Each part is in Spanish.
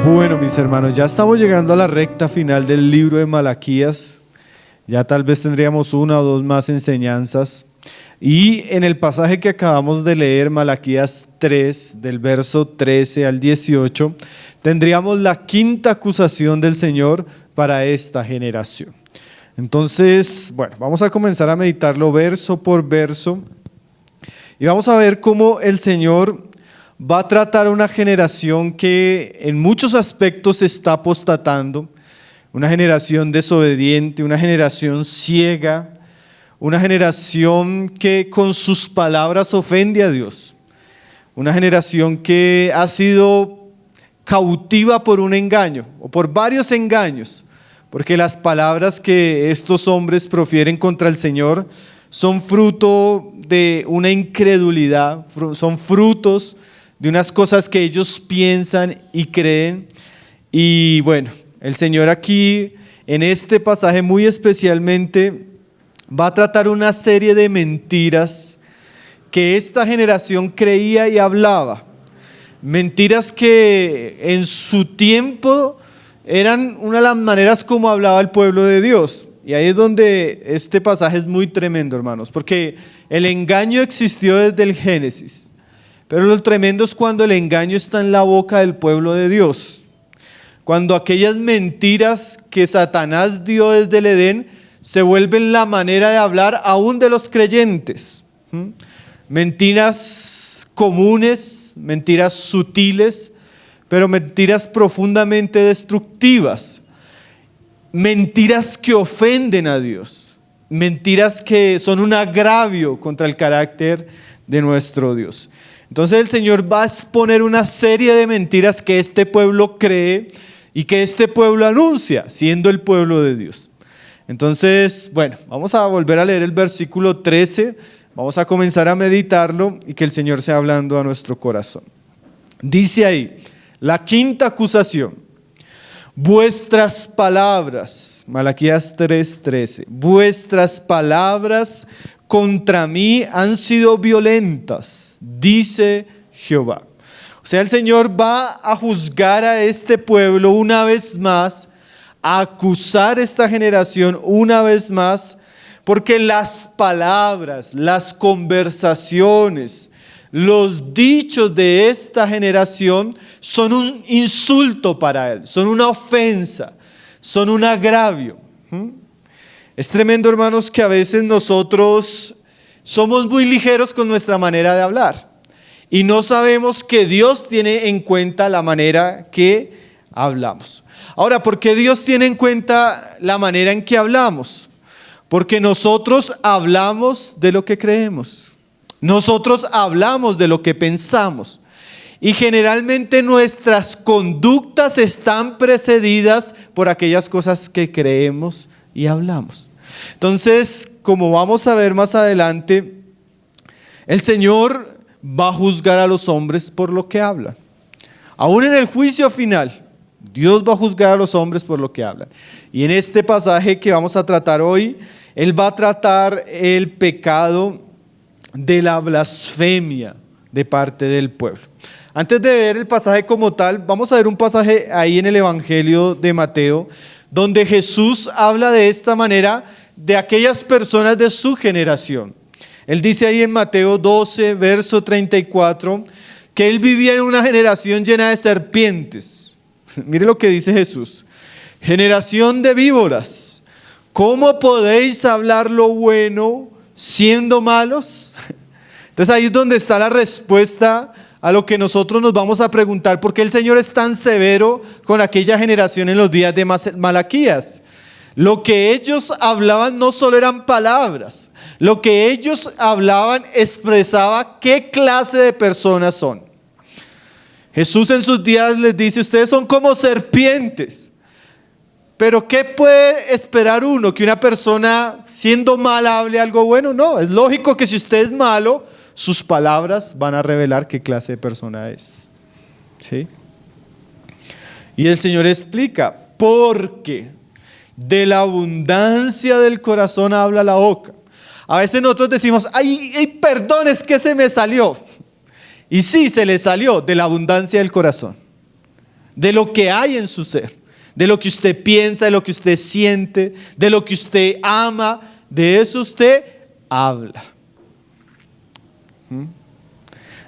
Bueno, mis hermanos, ya estamos llegando a la recta final del libro de Malaquías. Ya tal vez tendríamos una o dos más enseñanzas. Y en el pasaje que acabamos de leer, Malaquías 3, del verso 13 al 18, tendríamos la quinta acusación del Señor para esta generación. Entonces, bueno, vamos a comenzar a meditarlo verso por verso. Y vamos a ver cómo el Señor va a tratar a una generación que en muchos aspectos está apostatando, una generación desobediente, una generación ciega, una generación que con sus palabras ofende a Dios, una generación que ha sido cautiva por un engaño o por varios engaños, porque las palabras que estos hombres profieren contra el Señor son fruto de una incredulidad, son frutos de unas cosas que ellos piensan y creen. Y bueno, el Señor aquí en este pasaje muy especialmente va a tratar una serie de mentiras que esta generación creía y hablaba. Mentiras que en su tiempo eran una de las maneras como hablaba el pueblo de Dios. Y ahí es donde este pasaje es muy tremendo, hermanos, porque el engaño existió desde el Génesis. Pero lo tremendo es cuando el engaño está en la boca del pueblo de Dios. Cuando aquellas mentiras que Satanás dio desde el Edén se vuelven la manera de hablar aún de los creyentes. Mentiras comunes, mentiras sutiles, pero mentiras profundamente destructivas. Mentiras que ofenden a Dios. Mentiras que son un agravio contra el carácter de nuestro Dios. Entonces el Señor va a exponer una serie de mentiras que este pueblo cree y que este pueblo anuncia, siendo el pueblo de Dios. Entonces, bueno, vamos a volver a leer el versículo 13, vamos a comenzar a meditarlo y que el Señor sea hablando a nuestro corazón. Dice ahí, la quinta acusación: vuestras palabras, Malaquías 3:13, vuestras palabras contra mí han sido violentas, dice Jehová. O sea, el Señor va a juzgar a este pueblo una vez más, a acusar a esta generación una vez más, porque las palabras, las conversaciones, los dichos de esta generación son un insulto para él, son una ofensa, son un agravio. Es tremendo, hermanos, que a veces nosotros somos muy ligeros con nuestra manera de hablar y no sabemos que Dios tiene en cuenta la manera que hablamos. Ahora, ¿por qué Dios tiene en cuenta la manera en que hablamos? Porque nosotros hablamos de lo que creemos, nosotros hablamos de lo que pensamos y generalmente nuestras conductas están precedidas por aquellas cosas que creemos y hablamos. Entonces, como vamos a ver más adelante, el Señor va a juzgar a los hombres por lo que hablan. Aún en el juicio final, Dios va a juzgar a los hombres por lo que hablan. Y en este pasaje que vamos a tratar hoy, Él va a tratar el pecado de la blasfemia de parte del pueblo. Antes de ver el pasaje como tal, vamos a ver un pasaje ahí en el Evangelio de Mateo, donde Jesús habla de esta manera de aquellas personas de su generación. Él dice ahí en Mateo 12, verso 34, que Él vivía en una generación llena de serpientes. Mire lo que dice Jesús: generación de víboras, ¿cómo podéis hablar lo bueno siendo malos? Entonces ahí es donde está la respuesta a lo que nosotros nos vamos a preguntar, ¿por qué el Señor es tan severo con aquella generación en los días de Malaquías? Lo que ellos hablaban no solo eran palabras, lo que ellos hablaban expresaba qué clase de personas son. Jesús en sus días les dice: ustedes son como serpientes. Pero ¿qué puede esperar uno? ¿Que una persona siendo mala hable algo bueno? No, es lógico que si usted es malo, sus palabras van a revelar qué clase de persona es. ¿Sí? Y el Señor explica: porque de la abundancia del corazón habla la boca. A veces nosotros decimos: ay, perdón, es que se me salió. Y sí, se le salió de la abundancia del corazón. de lo que hay en su ser, de lo que usted piensa, de lo que usted siente, de lo que usted ama, de eso usted habla.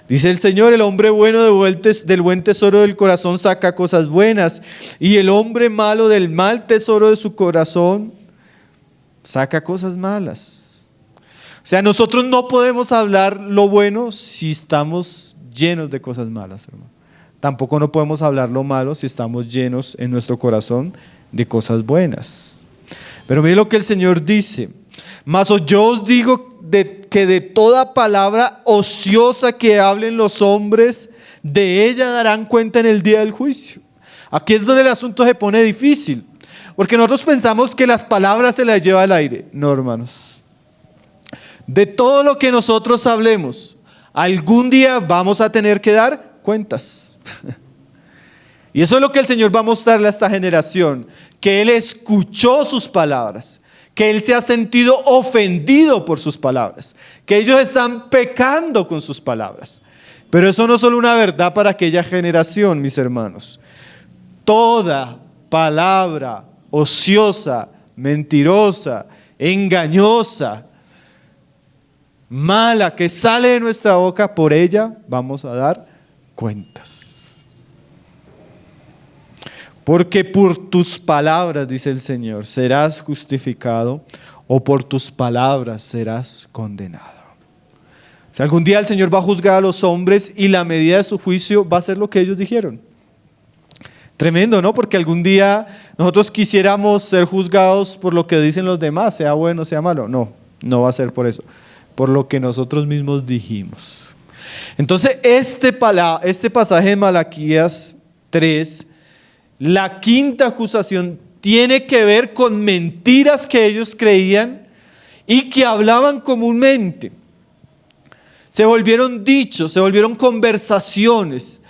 Dice el Señor: el hombre bueno del buen tesoro del corazón saca cosas buenas, y el hombre malo del mal tesoro de su corazón saca cosas malas. O sea, nosotros no podemos hablar lo bueno si estamos llenos de cosas malas, hermano. Tampoco no podemos hablar lo malo si estamos llenos en nuestro corazón de cosas buenas. Pero mire lo que el Señor dice: mas yo os digo que de toda palabra ociosa que hablen los hombres, de ella darán cuenta en el día del juicio. Aquí es donde el asunto se pone difícil, porque nosotros pensamos que las palabras se las lleva el aire. No, hermanos. De todo lo que nosotros hablemos, algún día vamos a tener que dar cuentas. Y eso es lo que el Señor va a mostrarle a esta generación, que Él escuchó sus palabras, que Él se ha sentido ofendido por sus palabras, que ellos están pecando con sus palabras. Pero eso no es solo una verdad para aquella generación, mis hermanos. Toda palabra ociosa, mentirosa, engañosa, mala que sale de nuestra boca, por ella vamos a dar cuentas. Porque por tus palabras, dice el Señor, serás justificado, o por tus palabras serás condenado. O sea, algún día el Señor va a juzgar a los hombres y la medida de su juicio va a ser lo que ellos dijeron. Tremendo, ¿no? Porque algún día nosotros quisiéramos ser juzgados por lo que dicen los demás, sea bueno, sea malo. No, no va a ser por eso, por lo que nosotros mismos dijimos. Entonces, este pasaje de Malaquías 3, la quinta acusación, tiene que ver con mentiras que ellos creían y que hablaban comúnmente. Se volvieron dichos, se volvieron conversaciones,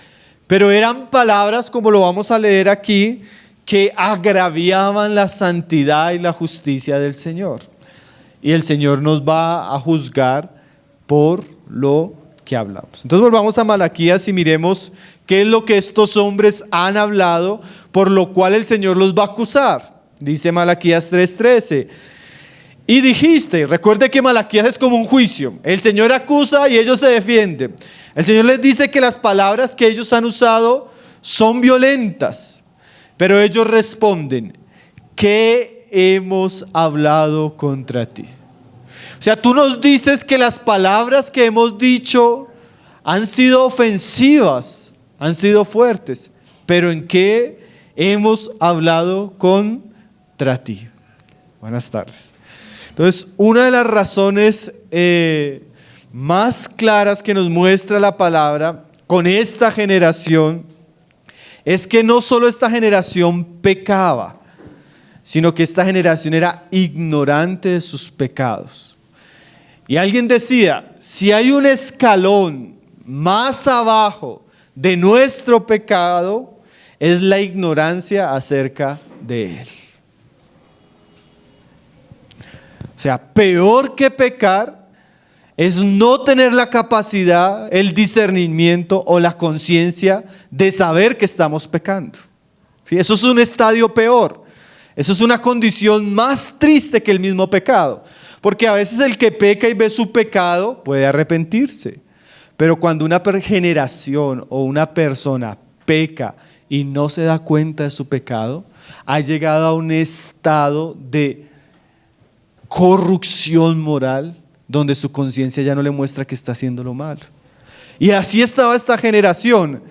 pero eran palabras, como lo vamos a leer aquí, que agraviaban la santidad y la justicia del Señor. Y el Señor nos va a juzgar por lo que hablamos. Entonces volvamos a Malaquías y miremos qué es lo que estos hombres han hablado, por lo cual el Señor los va a acusar. Dice Malaquías 3:13. Y dijiste, recuerde que Malaquías es como un juicio. El Señor acusa y ellos se defienden. El Señor les dice que las palabras que ellos han usado son violentas, pero ellos responden: ¿qué hemos hablado contra ti? O sea, tú nos dices que las palabras que hemos dicho han sido ofensivas, han sido fuertes, pero ¿en qué hemos hablado contra ti? Buenas tardes. Entonces, una de las razones más claras que nos muestra la palabra con esta generación es que no solo esta generación pecaba, sino que esta generación era ignorante de sus pecados. Y alguien decía, si hay un escalón más abajo de nuestro pecado, es la ignorancia acerca de él. O sea, peor que pecar es no tener la capacidad, el discernimiento o la conciencia de saber que estamos pecando. ¿Sí? Eso es un estadio peor. Eso es una condición más triste que el mismo pecado. Porque a veces el que peca y ve su pecado puede arrepentirse. Pero cuando una generación o una persona peca y no se da cuenta de su pecado, ha llegado a un estado de corrupción moral donde su conciencia ya no le muestra que está haciendo lo malo. Y así estaba esta generación.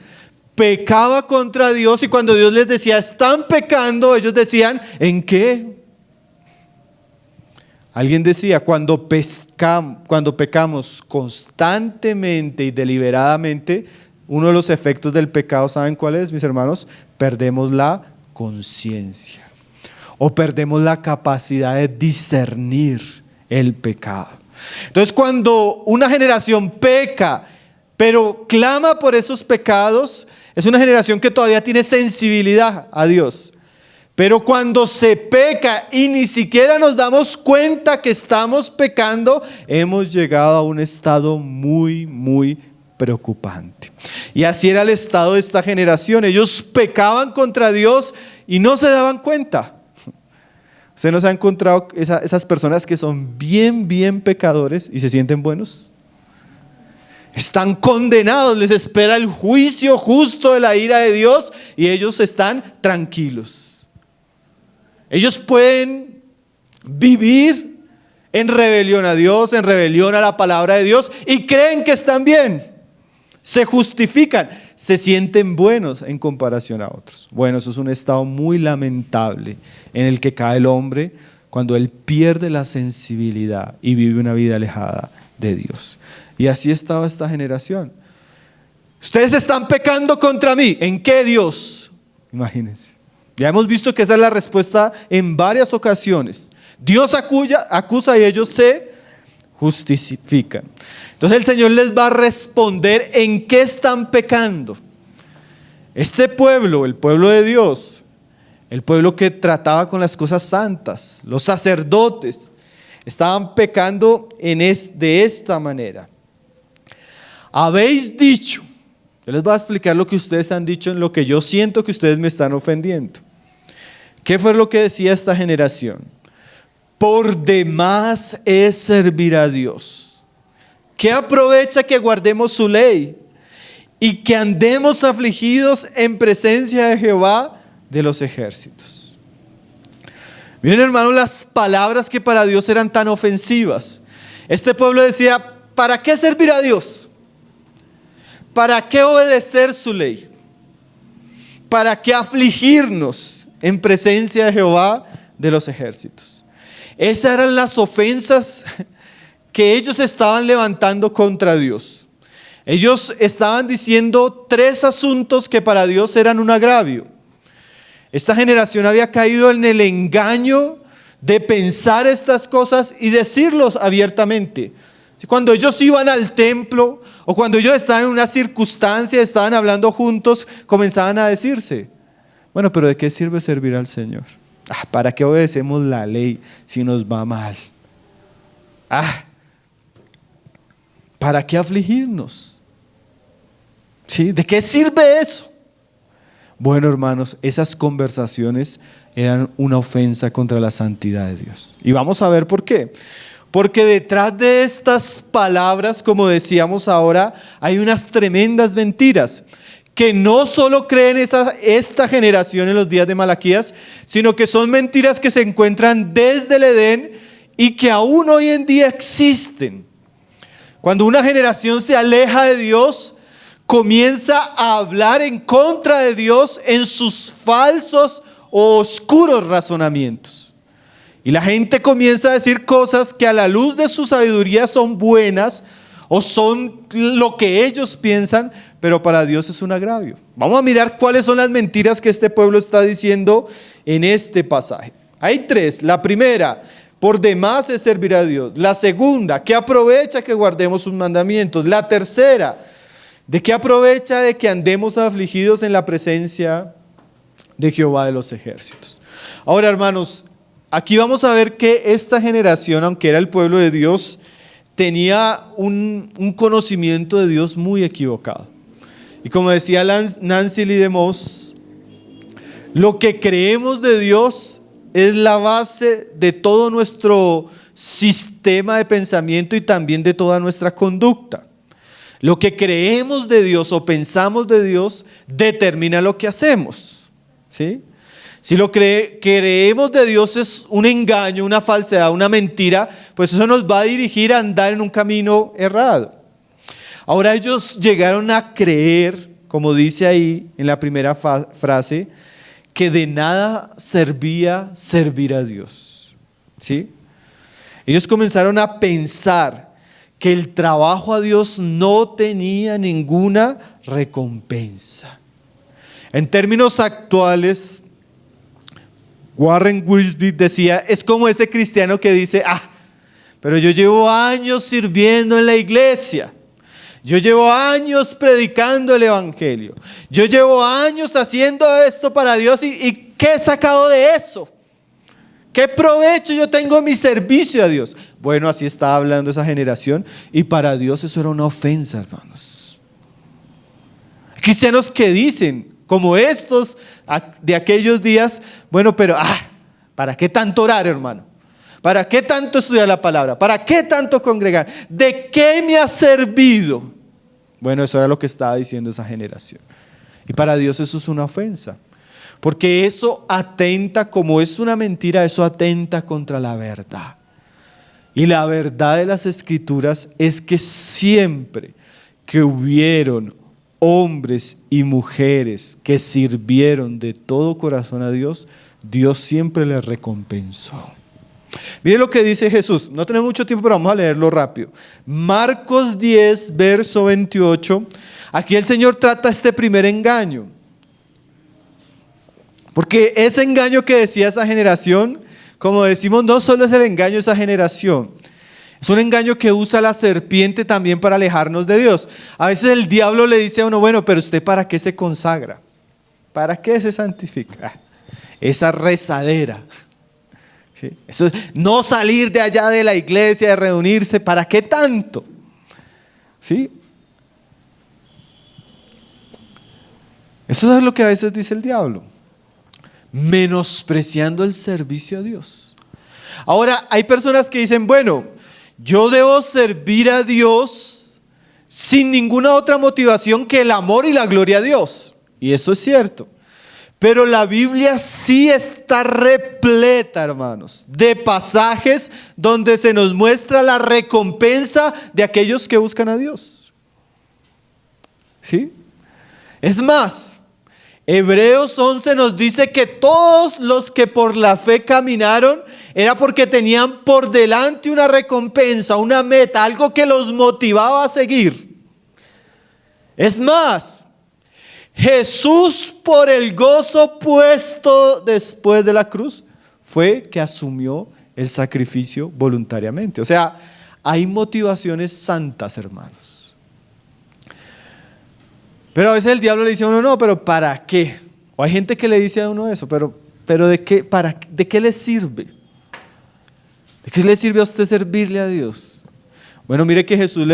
Pecaba contra Dios y cuando Dios les decía, están pecando, ellos decían, ¿en qué? Alguien decía, cuando pecamos constantemente y deliberadamente, uno de los efectos del pecado, ¿saben cuál es, mis hermanos? Perdemos la conciencia o perdemos la capacidad de discernir el pecado. Entonces, cuando una generación peca, pero clama por esos pecados, es una generación que todavía tiene sensibilidad a Dios. Pero cuando se peca y ni siquiera nos damos cuenta que estamos pecando, hemos llegado a un estado muy, muy preocupante. Y así era el estado de esta generación. Ellos pecaban contra Dios y no se daban cuenta. ¿Usted no se ha encontrado esas personas que son bien pecadores y se sienten buenos? Están condenados, les espera el juicio justo de la ira de Dios y ellos están tranquilos. Ellos pueden vivir en rebelión a Dios, en rebelión a la palabra de Dios y creen que están bien. Se justifican, se sienten buenos en comparación a otros. Bueno, eso es un estado muy lamentable en el que cae el hombre cuando él pierde la sensibilidad y vive una vida alejada de Dios. Y así estaba esta generación. Ustedes están pecando contra mí. ¿En qué, Dios? Imagínense. Ya hemos visto que esa es la respuesta en varias ocasiones. Dios acusa y ellos se justifican. Entonces el Señor les va a responder en qué están pecando. Este pueblo, el pueblo de Dios, el pueblo que trataba con las cosas santas, los sacerdotes, estaban pecando de esta manera. Habéis dicho, yo les voy a explicar lo que ustedes han dicho en lo que yo siento que ustedes me están ofendiendo. ¿Qué fue lo que decía esta generación? Por demás es servir a Dios. ¿Qué aprovecha que guardemos su ley y que andemos afligidos en presencia de Jehová de los ejércitos? Miren, hermanos, las palabras que para Dios eran tan ofensivas. Este pueblo decía, ¿para qué servir a Dios? ¿Para qué obedecer su ley? ¿Para qué afligirnos en presencia de Jehová de los ejércitos? Esas eran las ofensas que ellos estaban levantando contra Dios. Ellos estaban diciendo 3 asuntos que para Dios eran un agravio. Esta generación había caído en el engaño de pensar estas cosas y decirlos abiertamente. Cuando ellos iban al templo o cuando ellos estaban en una circunstancia, estaban hablando juntos, comenzaban a decirse, bueno, pero ¿de qué sirve servir al Señor? ¿Para qué obedecemos la ley si nos va mal? ¿Para qué afligirnos? ¿Sí? ¿De qué sirve eso? Bueno, hermanos, esas conversaciones eran una ofensa contra la santidad de Dios. Y vamos a ver por qué. Porque detrás de estas palabras, como decíamos ahora, hay unas tremendas mentiras que no solo creen esta generación en los días de Malaquías, sino que son mentiras que se encuentran desde el Edén y que aún hoy en día existen. Cuando una generación se aleja de Dios, comienza a hablar en contra de Dios en sus falsos o oscuros razonamientos. Y la gente comienza a decir cosas que a la luz de su sabiduría son buenas o son lo que ellos piensan, pero para Dios es un agravio. Vamos a mirar cuáles son las mentiras que este pueblo está diciendo en este pasaje. Hay 3. La primera, por demás es servir a Dios. La segunda, ¿qué aprovecha que guardemos sus mandamientos? La tercera, ¿de qué aprovecha de que andemos afligidos en la presencia de Jehová de los ejércitos? Ahora, hermanos, aquí vamos a ver que esta generación, aunque era el pueblo de Dios, tenía un conocimiento de Dios muy equivocado. Y como decía Nancy Lee DeMoss, lo que creemos de Dios es la base de todo nuestro sistema de pensamiento y también de toda nuestra conducta. Lo que creemos de Dios o pensamos de Dios determina lo que hacemos, ¿sí? Si lo creemos de Dios es un engaño, una falsedad, una mentira, pues eso nos va a dirigir a andar en un camino errado. Ahora ellos llegaron a creer, como dice ahí en la primera frase, que de nada servía servir a Dios, ¿sí? Ellos comenzaron a pensar que el trabajo a Dios no tenía ninguna recompensa. En términos actuales, Warren Wiersbe decía, es como ese cristiano que dice, pero yo llevo años sirviendo en la iglesia, yo llevo años predicando el evangelio, yo llevo años haciendo esto para Dios y ¿qué he sacado de eso? ¿Qué provecho yo tengo en mi servicio a Dios? Bueno, así estaba hablando esa generación y para Dios eso era una ofensa, hermanos. Cristianos que dicen, como estos de aquellos días, bueno, pero ¿para qué tanto orar, hermano? ¿Para qué tanto estudiar la palabra? ¿Para qué tanto congregar? ¿De qué me ha servido? Bueno, eso era lo que estaba diciendo esa generación. Y para Dios eso es una ofensa. Porque eso atenta, como es una mentira, eso atenta contra la verdad. Y la verdad de las Escrituras es que siempre que hubieron hombres y mujeres que sirvieron de todo corazón a Dios, Dios siempre les recompensó. Miren lo que dice Jesús. No tenemos mucho tiempo, pero vamos a leerlo rápido. Marcos 10, verso 28. Aquí el Señor trata este primer engaño. Porque ese engaño que decía esa generación, como decimos, no solo es el engaño de esa generación. Es un engaño que usa la serpiente también para alejarnos de Dios. A veces el diablo le dice a uno, bueno, pero ¿usted para qué se consagra? ¿Para qué se santifica? Esa rezadera. ¿Sí? Eso es no salir de allá de la iglesia, de reunirse, ¿para qué tanto? ¿Sí? Eso es lo que a veces dice el diablo, menospreciando el servicio a Dios. Ahora, hay personas que dicen, bueno, yo debo servir a Dios sin ninguna otra motivación que el amor y la gloria a Dios. Y eso es cierto. Pero la Biblia sí está repleta, hermanos, de pasajes donde se nos muestra la recompensa de aquellos que buscan a Dios. ¿Sí? Es más, Hebreos 11 nos dice que todos los que por la fe caminaron era porque tenían por delante una recompensa, una meta, algo que los motivaba a seguir. Es más, Jesús, por el gozo puesto después de la cruz, fue que asumió el sacrificio voluntariamente. O sea, hay motivaciones santas, hermanos. Pero a veces el diablo le dice a uno, no, pero ¿para qué? O hay gente que le dice a uno eso, pero ¿de qué le sirve? ¿De qué le sirve a usted servirle a Dios? Bueno, mire que Jesús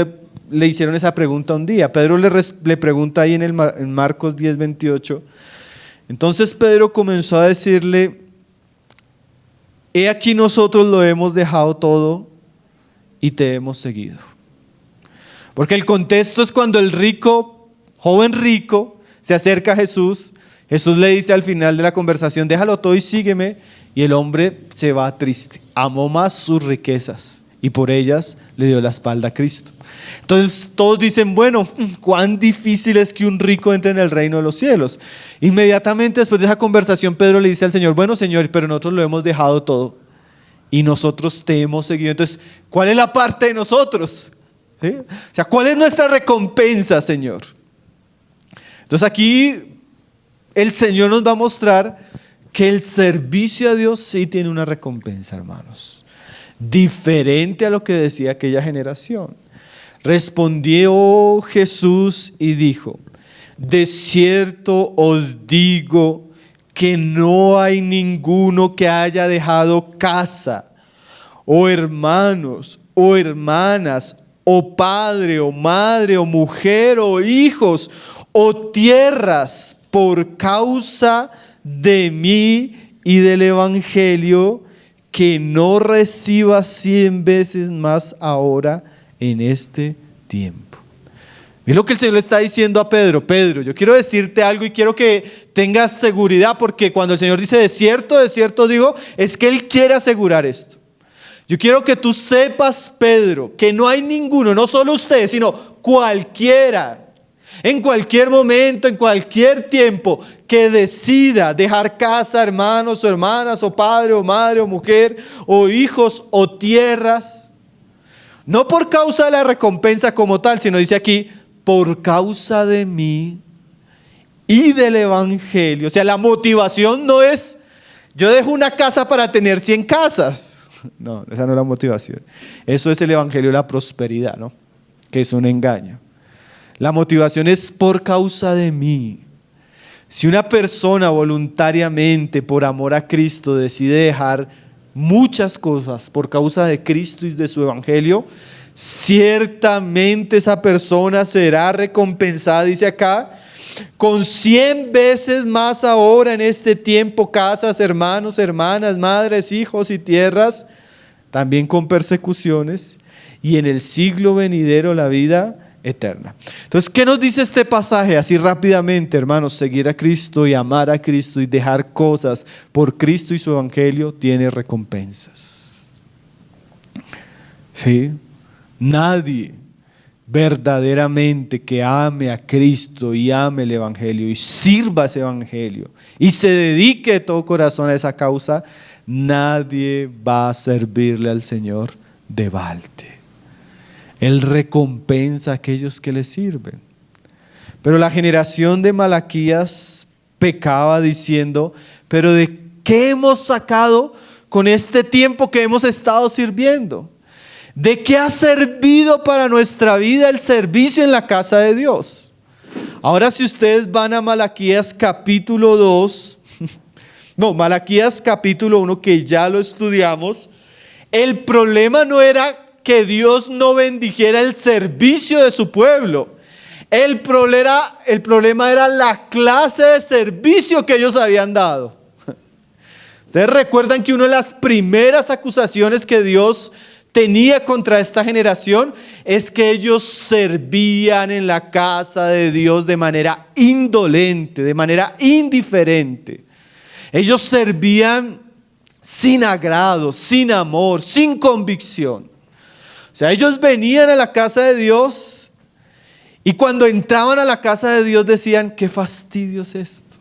le hicieron esa pregunta un día. Pedro le pregunta ahí en Marcos 10, 28. Entonces Pedro comenzó a decirle, he aquí nosotros lo hemos dejado todo y te hemos seguido. Porque el contexto es cuando el joven rico, se acerca a Jesús. Jesús le dice al final de la conversación, déjalo todo y sígueme. Y el hombre se va triste. Amó más sus riquezas y por ellas le dio la espalda a Cristo. Entonces todos dicen, bueno, cuán difícil es que un rico entre en el reino de los cielos. Inmediatamente después de esa conversación, Pedro le dice al Señor, bueno, Señor, pero nosotros lo hemos dejado todo y nosotros te hemos seguido. Entonces, ¿cuál es la parte de nosotros? ¿Sí? O sea, ¿cuál es nuestra recompensa, Señor? Entonces aquí el Señor nos va a mostrar que el servicio a Dios sí tiene una recompensa, hermanos, diferente a lo que decía aquella generación. Respondió Jesús y dijo, de cierto os digo que no hay ninguno que haya dejado casa, o hermanos, o hermanas, o padre, o madre, o mujer, o hijos, o tierras, por causa de mí y del Evangelio, que no reciba 100 veces más ahora en este tiempo. Es lo que el Señor le está diciendo a Pedro. Pedro, yo quiero decirte algo y quiero que tengas seguridad, porque cuando el Señor dice de cierto digo, es que Él quiere asegurar esto. Yo quiero que tú sepas, Pedro, que no hay ninguno, no solo usted, sino cualquiera, en cualquier momento, en cualquier tiempo, que decida dejar casa, hermanos o hermanas, o padre o madre o mujer, o hijos o tierras, no por causa de la recompensa como tal, sino dice aquí, por causa de mí y del Evangelio. O sea, la motivación no es, yo dejo una casa para tener 100 casas. No, esa no es la motivación. Eso es el Evangelio de la prosperidad, ¿no? Que es un engaño. La motivación es por causa de mí. Si una persona voluntariamente, por amor a Cristo, decide dejar muchas cosas por causa de Cristo y de su Evangelio, ciertamente esa persona será recompensada, dice acá, con 100 veces más ahora en este tiempo, casas, hermanos, hermanas, madres, hijos y tierras, también con persecuciones, y en el siglo venidero la vida eterna. Entonces, ¿qué nos dice este pasaje? Así rápidamente, hermanos, seguir a Cristo y amar a Cristo y dejar cosas por Cristo y su evangelio tiene recompensas. ¿Sí? Nadie verdaderamente que ame a Cristo y ame el evangelio y sirva ese evangelio y se dedique de todo corazón a esa causa, nadie va a servirle al Señor de balde. Él recompensa a aquellos que le sirven. Pero la generación de Malaquías pecaba diciendo: pero ¿de qué hemos sacado con este tiempo que hemos estado sirviendo? ¿De qué ha servido para nuestra vida el servicio en la casa de Dios? Ahora, si ustedes van a Malaquías capítulo 2, Malaquías capítulo 1, que ya lo estudiamos, el problema no era que Dios no bendijera el servicio de su pueblo. El problema era la clase de servicio que ellos habían dado. Ustedes recuerdan que una de las primeras acusaciones que Dios tenía contra esta generación es que ellos servían en la casa de Dios de manera indolente, de manera indiferente. Ellos servían sin agrado, sin amor, sin convicción. O sea, ellos venían a la casa de Dios y cuando entraban a la casa de Dios decían: qué fastidio es esto.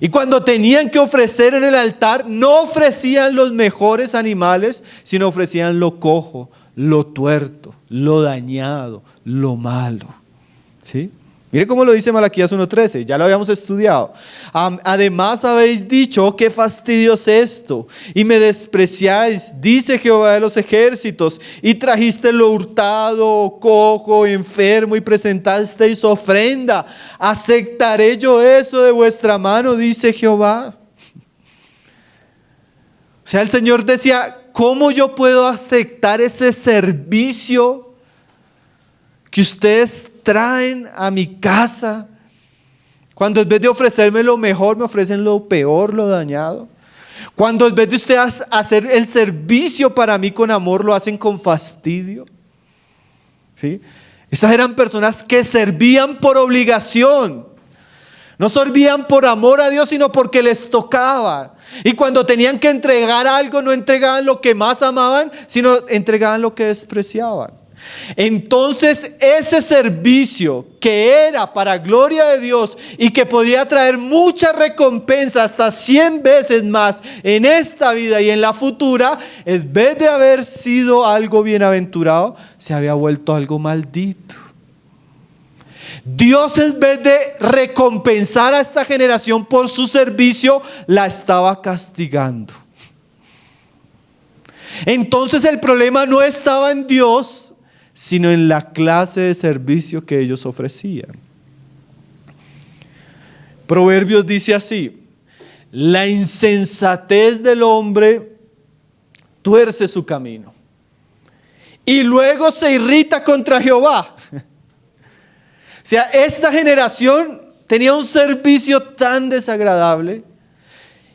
Y cuando tenían que ofrecer en el altar, no ofrecían los mejores animales, sino ofrecían lo cojo, lo tuerto, lo dañado, lo malo. ¿Sí? Mire cómo lo dice Malaquías 1:13, ya lo habíamos estudiado. Además habéis dicho: qué fastidio es esto, y me despreciáis, dice Jehová de los ejércitos, y trajiste lo hurtado, cojo, enfermo, y presentasteis ofrenda. ¿Aceptaré yo eso de vuestra mano?, dice Jehová. O sea, el Señor decía: ¿cómo yo puedo aceptar ese servicio que ustedes traen a mi casa, cuando en vez de ofrecerme lo mejor me ofrecen lo peor, lo dañado? Cuando en vez de ustedes hacer el servicio para mí con amor, lo hacen con fastidio. ¿Sí? Estas eran personas que servían por obligación. No servían por amor a Dios, sino porque les tocaba. Y cuando tenían que entregar algo, no entregaban lo que más amaban, sino entregaban lo que despreciaban. Entonces, ese servicio que era para gloria de Dios y que podía traer mucha recompensa, hasta 100 veces más en esta vida y en la futura, en vez de haber sido algo bienaventurado, se había vuelto algo maldito. Dios, en vez de recompensar a esta generación por su servicio, la estaba castigando. Entonces el problema no estaba en Dios, sino en la clase de servicio que ellos ofrecían. Proverbios dice así: la insensatez del hombre tuerce su camino y luego se irrita contra Jehová. O sea, esta generación tenía un servicio tan desagradable,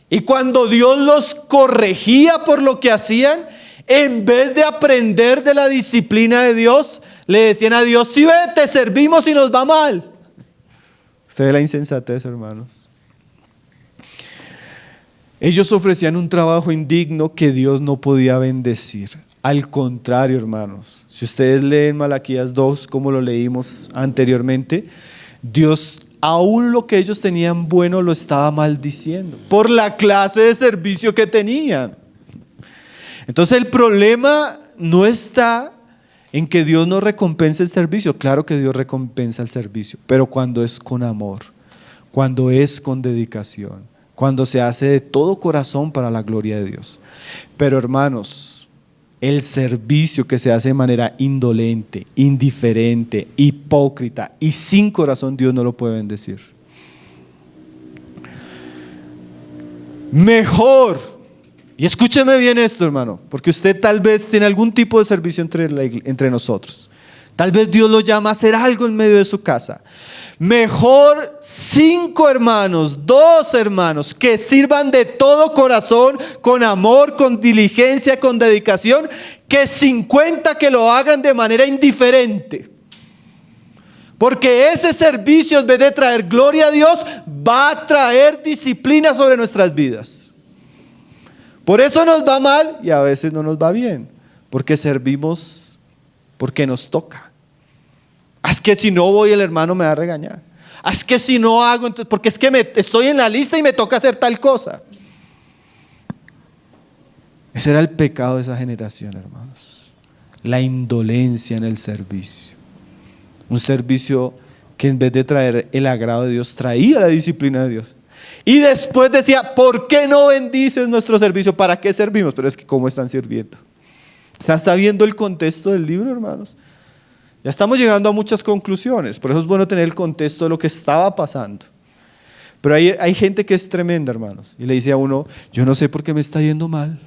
y cuando Dios los corregía por lo que hacían, en vez de aprender de la disciplina de Dios, le decían a Dios: si ve, te servimos y nos va mal. Usted ve la insensatez, hermanos. Ellos ofrecían un trabajo indigno que Dios no podía bendecir. Al contrario, hermanos, si ustedes leen Malaquías 2, como lo leímos anteriormente, Dios, aún lo que ellos tenían bueno, lo estaba maldiciendo por la clase de servicio que tenían. Entonces el problema no está en que Dios no recompense el servicio. Claro que Dios recompensa el servicio, pero cuando es con amor, cuando es con dedicación, cuando se hace de todo corazón para la gloria de Dios. Pero hermanos, el servicio que se hace de manera indolente, indiferente, hipócrita y sin corazón, Dios no lo puede bendecir. Mejor. Y escúcheme bien esto, hermano, porque usted tal vez tiene algún tipo de servicio entre nosotros. Tal vez Dios lo llama a hacer algo en medio de su casa. Mejor 5 hermanos, 2 hermanos que sirvan de todo corazón, con amor, con diligencia, con dedicación, que 50 que lo hagan de manera indiferente. Porque ese servicio, en vez de traer gloria a Dios, va a traer disciplina sobre nuestras vidas. Por eso nos va mal y a veces no nos va bien, porque servimos porque nos toca. Es que si no voy, el hermano me va a regañar. Es que si no hago, entonces, porque es que estoy en la lista y me toca hacer tal cosa. Ese era el pecado de esa generación, hermanos. La indolencia en el servicio. Un servicio que en vez de traer el agrado de Dios, traía la disciplina de Dios. Y después decía, ¿por qué no bendices nuestro servicio? ¿Para qué servimos? Pero es que ¿cómo están sirviendo? ¿Está viendo el contexto del libro, hermanos? Ya estamos llegando a muchas conclusiones, por eso es bueno tener el contexto de lo que estaba pasando. Pero hay gente que es tremenda, hermanos, y le dice a uno, yo no sé por qué me está yendo mal.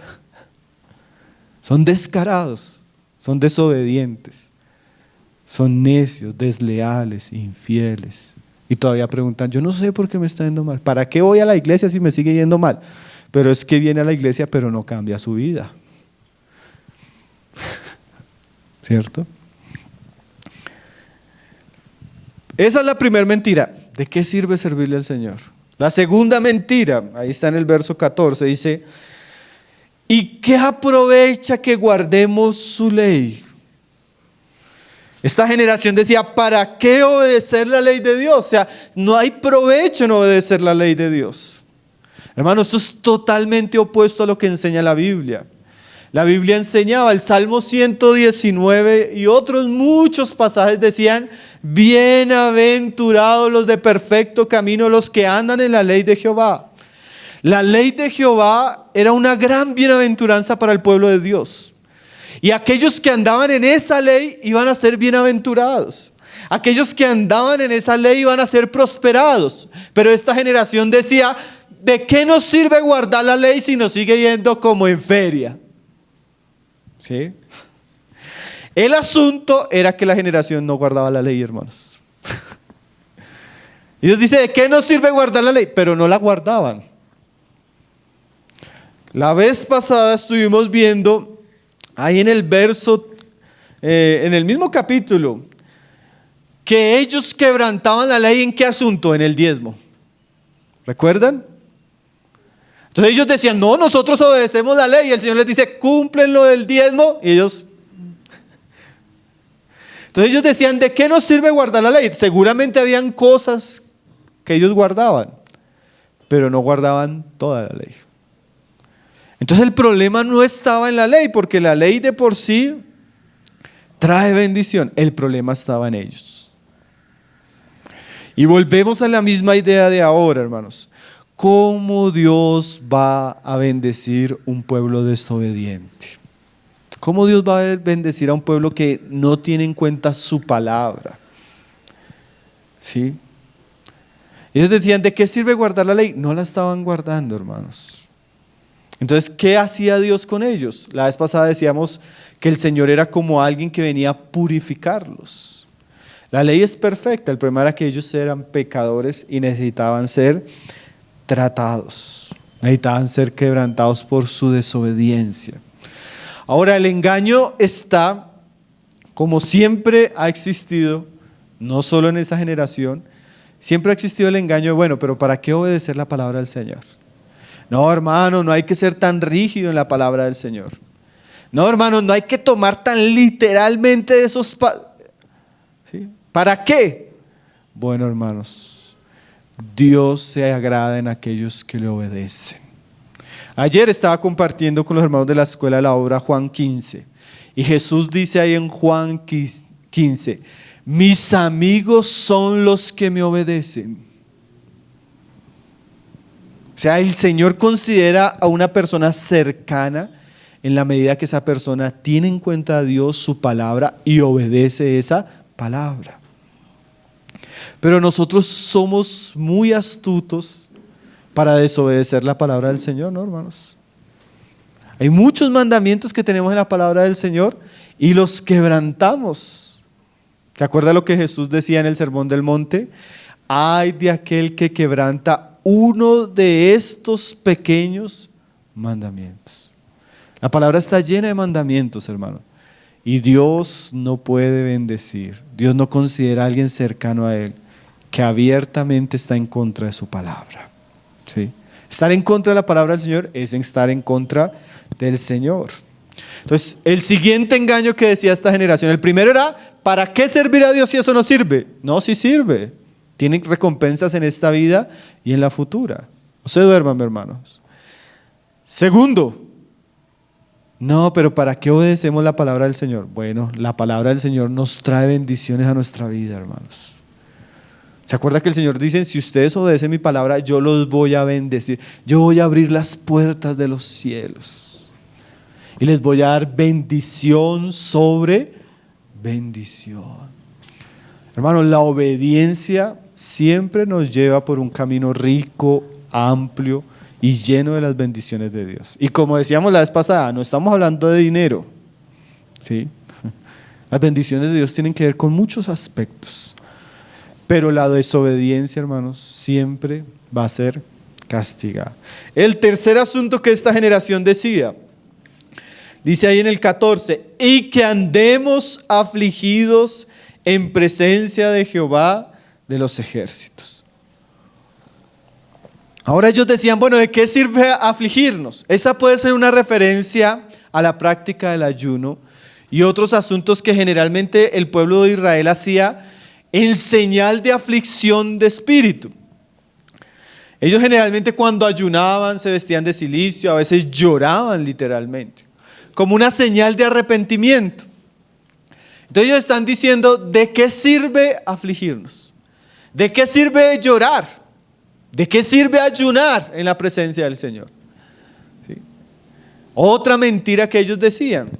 Son descarados, son desobedientes, son necios, desleales, infieles. Y todavía preguntan, yo no sé por qué me está yendo mal. ¿Para qué voy a la iglesia si me sigue yendo mal? Pero es que viene a la iglesia pero no cambia su vida. ¿Cierto? Esa es la primera mentira. ¿De qué sirve servirle al Señor? La segunda mentira, ahí está en el verso 14, dice, ¿y qué aprovecha que guardemos su ley? Esta generación decía, ¿para qué obedecer la ley de Dios? O sea, no hay provecho en obedecer la ley de Dios. Hermano, esto es totalmente opuesto a lo que enseña la Biblia. La Biblia enseñaba, el Salmo 119 y otros muchos pasajes decían, bienaventurados los de perfecto camino, los que andan en la ley de Jehová. La ley de Jehová era una gran bienaventuranza para el pueblo de Dios. Y aquellos que andaban en esa ley iban a ser bienaventurados. Aquellos que andaban en esa ley iban a ser prosperados. Pero esta generación decía, ¿de qué nos sirve guardar la ley si nos sigue yendo como en feria? ¿Sí? El asunto era que la generación no guardaba la ley, hermanos. Y Dios dice, ¿de qué nos sirve guardar la ley? Pero no la guardaban. La vez pasada estuvimos viendo, ahí en el verso, en el mismo capítulo, que ellos quebrantaban la ley. ¿En qué asunto? En el diezmo. ¿Recuerdan? Entonces ellos decían, no, nosotros obedecemos la ley. Y el Señor les dice, cumplen lo del diezmo. Y ellos... Entonces ellos decían, ¿de qué nos sirve guardar la ley? Seguramente habían cosas que ellos guardaban, pero no guardaban toda la ley. Entonces el problema no estaba en la ley, porque la ley de por sí trae bendición. El problema estaba en ellos. Y volvemos a la misma idea de ahora, hermanos. ¿Cómo Dios va a bendecir un pueblo desobediente? ¿Cómo Dios va a bendecir a un pueblo que no tiene en cuenta su palabra? ¿Sí? Ellos decían, ¿de qué sirve guardar la ley? No la estaban guardando, hermanos. Entonces, ¿qué hacía Dios con ellos? La vez pasada decíamos que el Señor era como alguien que venía a purificarlos. La ley es perfecta, el problema era que ellos eran pecadores y necesitaban ser tratados, necesitaban ser quebrantados por su desobediencia. Ahora, el engaño está, como siempre ha existido, no solo en esa generación, siempre ha existido el engaño de, bueno, pero ¿para qué obedecer la palabra del Señor? No, hermano, no hay que ser tan rígido en la palabra del Señor. No, hermano, no hay que tomar tan literalmente esos... ¿Sí? ¿Para qué? Bueno, hermanos, Dios se agrada en aquellos que le obedecen. Ayer estaba compartiendo con los hermanos de la escuela la obra Juan 15. Y Jesús dice ahí en Juan 15, mis amigos son los que me obedecen. O sea, el Señor considera a una persona cercana en la medida que esa persona tiene en cuenta a Dios, su palabra, y obedece esa palabra. Pero nosotros somos muy astutos para desobedecer la palabra del Señor, ¿no, hermanos? Hay muchos mandamientos que tenemos en la palabra del Señor y los quebrantamos. ¿Se acuerda lo que Jesús decía en el Sermón del Monte? Ay de aquel que quebranta uno de estos pequeños mandamientos. La palabra está llena de mandamientos, hermano. Y Dios no puede bendecir. Dios no considera a alguien cercano a Él que abiertamente está en contra de su palabra. ¿Sí? Estar en contra de la palabra del Señor es estar en contra del Señor. Entonces, el siguiente engaño que decía esta generación, el primero era, ¿para qué servir a Dios si eso no sirve? No, sí sirve. Tienen recompensas en esta vida y en la futura. No se duerman, hermanos. Segundo, no, pero ¿para qué obedecemos la palabra del Señor? Bueno, la palabra del Señor nos trae bendiciones a nuestra vida, hermanos. ¿Se acuerda que el Señor dice, si ustedes obedecen mi palabra, yo los voy a bendecir? Yo voy a abrir las puertas de los cielos y les voy a dar bendición sobre bendición. Hermanos, la obediencia siempre nos lleva por un camino rico, amplio y lleno de las bendiciones de Dios. Y como decíamos la vez pasada, no estamos hablando de dinero, ¿sí? Las bendiciones de Dios tienen que ver con muchos aspectos, pero la desobediencia, hermanos, siempre va a ser castigada. El tercer asunto que esta generación decía, dice ahí en el 14, y que andemos afligidos en presencia de Jehová de los ejércitos. Ahora ellos decían, bueno, ¿de qué sirve afligirnos? Esa puede ser una referencia a la práctica del ayuno y otros asuntos que generalmente el pueblo de Israel hacía en señal de aflicción de espíritu. Ellos generalmente cuando ayunaban se vestían de cilicio, a veces lloraban literalmente, como una señal de arrepentimiento. Entonces ellos están diciendo, ¿de qué sirve afligirnos? ¿De qué sirve llorar? ¿De qué sirve ayunar en la presencia del Señor? ¿Sí? Otra mentira que ellos decían,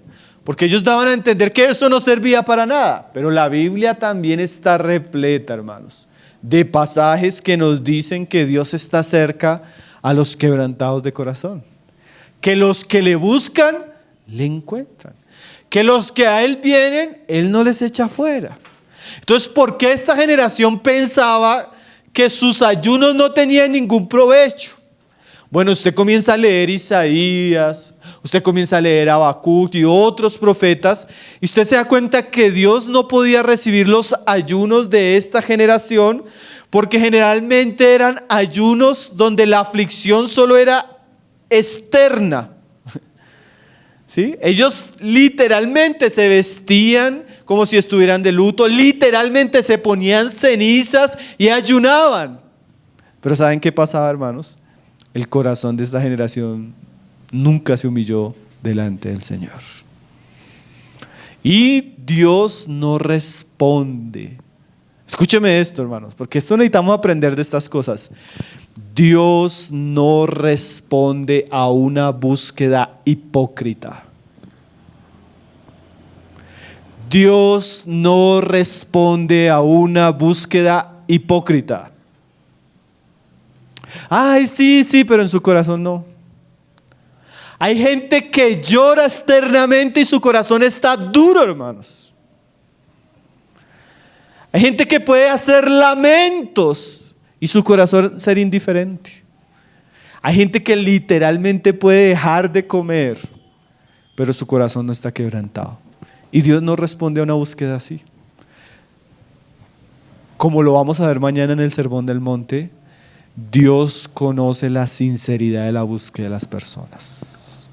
porque ellos daban a entender que eso no servía para nada, pero la Biblia también está repleta, hermanos, de pasajes que nos dicen que Dios está cerca a los quebrantados de corazón, que los que le buscan, le encuentran, que los que a Él vienen, Él no les echa fuera. Entonces, ¿por qué esta generación pensaba que sus ayunos no tenían ningún provecho? Bueno, usted comienza a leer Isaías, usted comienza a leer Habacuc y otros profetas, y usted se da cuenta que Dios no podía recibir los ayunos de esta generación, porque generalmente eran ayunos donde la aflicción solo era externa. ¿Sí? Ellos literalmente se vestían como si estuvieran de luto, literalmente se ponían cenizas y ayunaban. Pero ¿saben qué pasaba, hermanos? El corazón de esta generación nunca se humilló delante del Señor. Y Dios no responde. Escúcheme esto, hermanos, porque esto necesitamos aprender de estas cosas. Dios no responde a una búsqueda hipócrita. Dios no responde a una búsqueda hipócrita. Ay, sí, pero en su corazón no. Hay gente que llora externamente y su corazón está duro, hermanos. Hay gente que puede hacer lamentos y su corazón ser indiferente. Hay gente que literalmente puede dejar de comer, pero su corazón no está quebrantado. Y Dios no responde a una búsqueda así. Como lo vamos a ver mañana en el Sermón del Monte, Dios conoce la sinceridad de la búsqueda de las personas.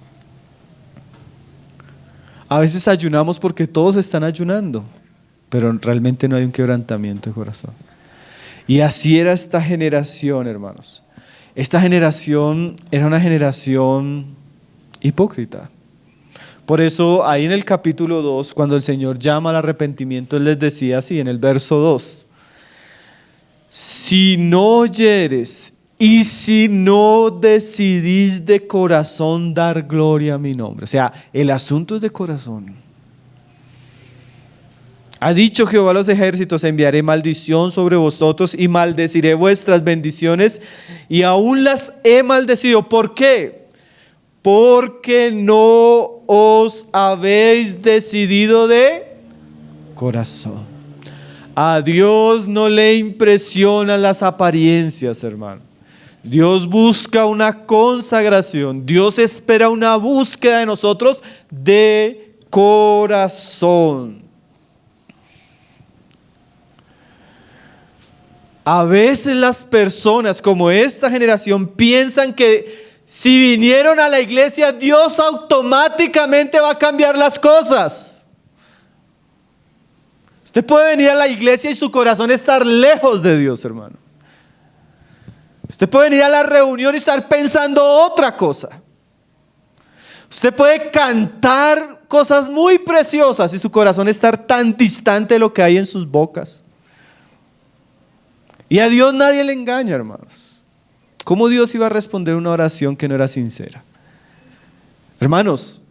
A veces ayunamos porque todos están ayunando, pero realmente no hay un quebrantamiento de corazón. Y así era esta generación, hermanos. Esta generación era una generación hipócrita. Por eso ahí en el capítulo 2, cuando el Señor llama al arrepentimiento, Él les decía así en el verso 2. Si no oyeres y si no decidís de corazón dar gloria a mi nombre. O sea, el asunto es de corazón. Ha dicho Jehová a los ejércitos, enviaré maldición sobre vosotros y maldeciré vuestras bendiciones y aún las he maldecido. ¿Por qué? Porque no os habéis decidido de corazón. A Dios no le impresionan las apariencias, hermano. Dios busca una consagración. Dios espera una búsqueda de nosotros de corazón. A veces las personas como esta generación piensan que si vinieron a la iglesia, Dios automáticamente va a cambiar las cosas. Usted puede venir a la iglesia y su corazón estar lejos de Dios, hermano. Usted puede venir a la reunión y estar pensando otra cosa. Usted puede cantar cosas muy preciosas y su corazón estar tan distante de lo que hay en sus bocas. Y a Dios nadie le engaña, hermanos. ¿Cómo Dios iba a responder una oración que no era sincera? Hermanos,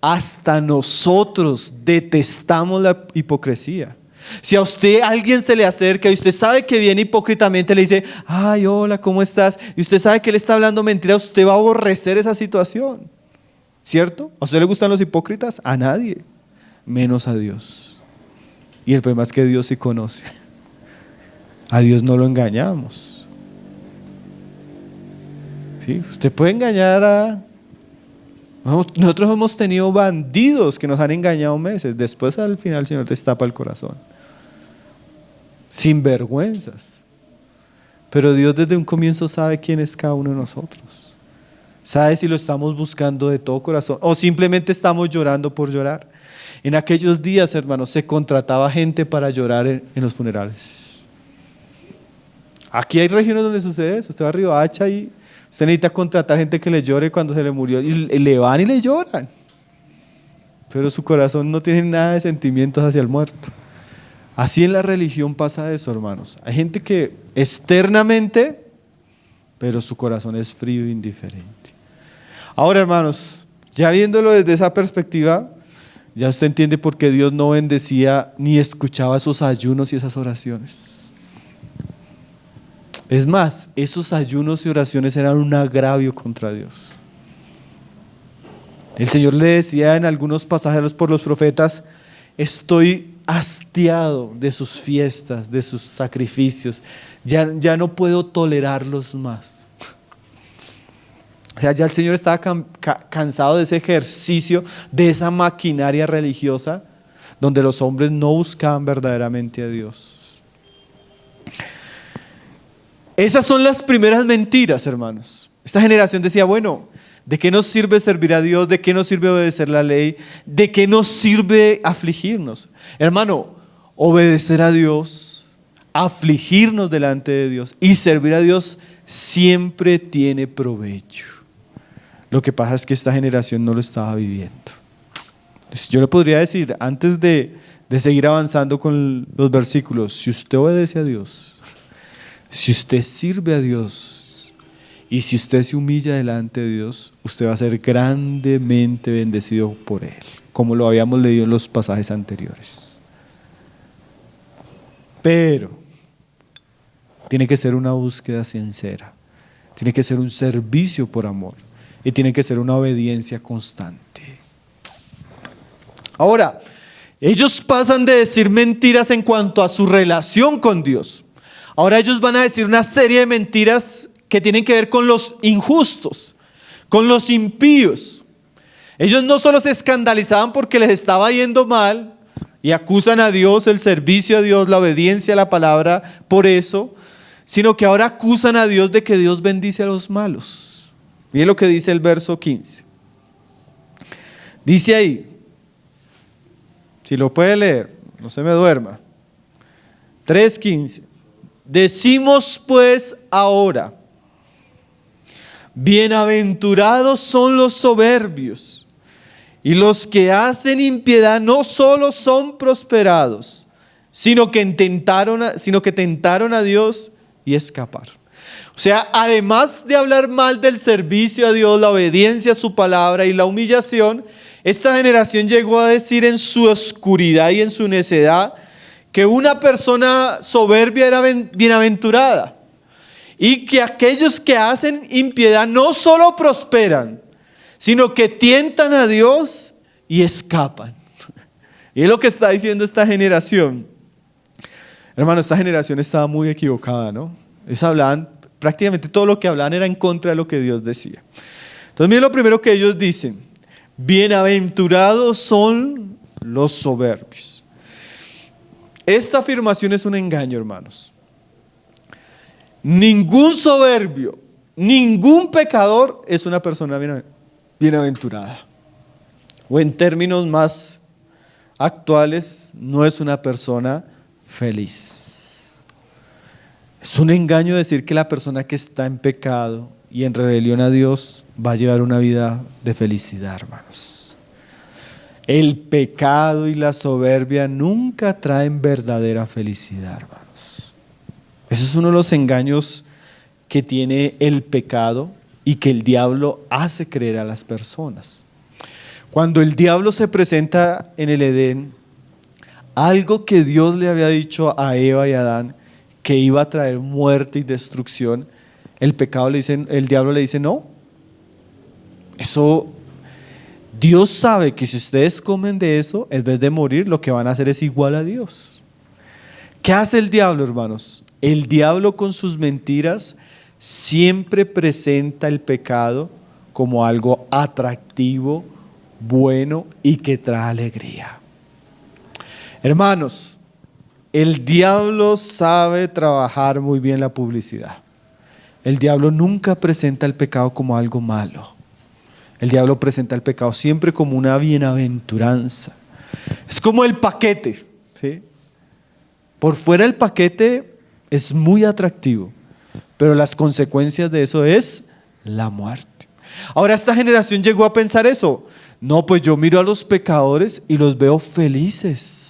hasta nosotros detestamos la hipocresía. Si a usted alguien se le acerca y usted sabe que viene hipócritamente, le dice, ay, hola, ¿cómo estás? Y usted sabe que él está hablando mentira, usted va a aborrecer esa situación. ¿Cierto? ¿A usted le gustan los hipócritas? A nadie, menos a Dios. Y el problema es que Dios sí conoce. A Dios no lo engañamos. ¿Sí? Usted puede engañar a... Nosotros hemos tenido bandidos que nos han engañado meses. Después al final el Señor destapa el corazón. Sin vergüenzas. Pero Dios desde un comienzo sabe quién es cada uno de nosotros. Sabe si lo estamos buscando de todo corazón o simplemente estamos llorando por llorar. En aquellos días, hermanos, se contrataba gente para llorar en los funerales. Aquí hay regiones donde sucede eso. Usted va a Riohacha y usted necesita contratar gente que le llore cuando se le murió y le van y le lloran. Pero su corazón no tiene nada de sentimientos hacia el muerto. Así en la religión pasa eso, hermanos. Hay gente que externamente, pero su corazón es frío e indiferente. Ahora, hermanos, ya viéndolo desde esa perspectiva, ya usted entiende por qué Dios no bendecía ni escuchaba esos ayunos y esas oraciones. Es más, esos ayunos y oraciones eran un agravio contra Dios. El Señor le decía en algunos pasajes por los profetas, estoy hastiado de sus fiestas, de sus sacrificios, ya no puedo tolerarlos más. O sea, ya el Señor estaba cansado de ese ejercicio, de esa maquinaria religiosa, donde los hombres no buscaban verdaderamente a Dios. Esas son las primeras mentiras, hermanos. Esta generación decía, bueno, ¿de qué nos sirve servir a Dios? ¿De qué nos sirve obedecer la ley? ¿De qué nos sirve afligirnos? Hermano, obedecer a Dios, afligirnos delante de Dios y servir a Dios siempre tiene provecho. Lo que pasa es que esta generación no lo estaba viviendo. Entonces, yo le podría decir, antes de seguir avanzando con los versículos, si usted obedece a Dios, si usted sirve a Dios y si usted se humilla delante de Dios, usted va a ser grandemente bendecido por Él, como lo habíamos leído en los pasajes anteriores. Pero tiene que ser una búsqueda sincera, tiene que ser un servicio por amor y tiene que ser una obediencia constante. Ahora, ellos pasan de decir mentiras en cuanto a su relación con Dios. Ahora ellos van a decir una serie de mentiras que tienen que ver con los injustos, con los impíos. Ellos no solo se escandalizaban porque les estaba yendo mal y acusan a Dios, el servicio a Dios, la obediencia a la palabra por eso, sino que ahora acusan a Dios de que Dios bendice a los malos. Miren lo que dice el verso 15. Dice ahí, si lo puede leer, no se me duerma. 3:15. Decimos pues ahora, bienaventurados son los soberbios, y los que hacen impiedad no solo son prosperados, sino que tentaron a Dios y escaparon. O sea, además de hablar mal del servicio a Dios, la obediencia a su palabra y la humillación, esta generación llegó a decir en su oscuridad y en su necedad que una persona soberbia era bienaventurada y que aquellos que hacen impiedad no solo prosperan, sino que tientan a Dios y escapan. Y es lo que está diciendo esta generación. Hermano, esta generación estaba muy equivocada, ¿no? Ellos hablaban, prácticamente todo lo que hablaban era en contra de lo que Dios decía. Entonces, miren lo primero que ellos dicen: bienaventurados son los soberbios. Esta afirmación es un engaño, hermanos. Ningún soberbio, ningún pecador es una persona bienaventurada. O en términos más actuales, no es una persona feliz. Es un engaño decir que la persona que está en pecado y en rebelión a Dios va a llevar una vida de felicidad, hermanos. El pecado y la soberbia nunca traen verdadera felicidad, hermanos. Ese es uno de los engaños que tiene el pecado y que el diablo hace creer a las personas. Cuando el diablo se presenta en el Edén, algo que Dios le había dicho a Eva y a Adán, que iba a traer muerte y destrucción, el diablo le dice no. Eso, Dios sabe que si ustedes comen de eso, en vez de morir, lo que van a hacer es igual a Dios. ¿Qué hace el diablo, hermanos? El diablo con sus mentiras siempre presenta el pecado como algo atractivo, bueno y que trae alegría. Hermanos, el diablo sabe trabajar muy bien la publicidad. El diablo nunca presenta el pecado como algo malo. El diablo presenta el pecado siempre como una bienaventuranza. Es como el paquete, ¿sí? Por fuera el paquete es muy atractivo, pero las consecuencias de eso es la muerte. Ahora esta generación llegó a pensar eso. No, pues yo miro a los pecadores y los veo felices.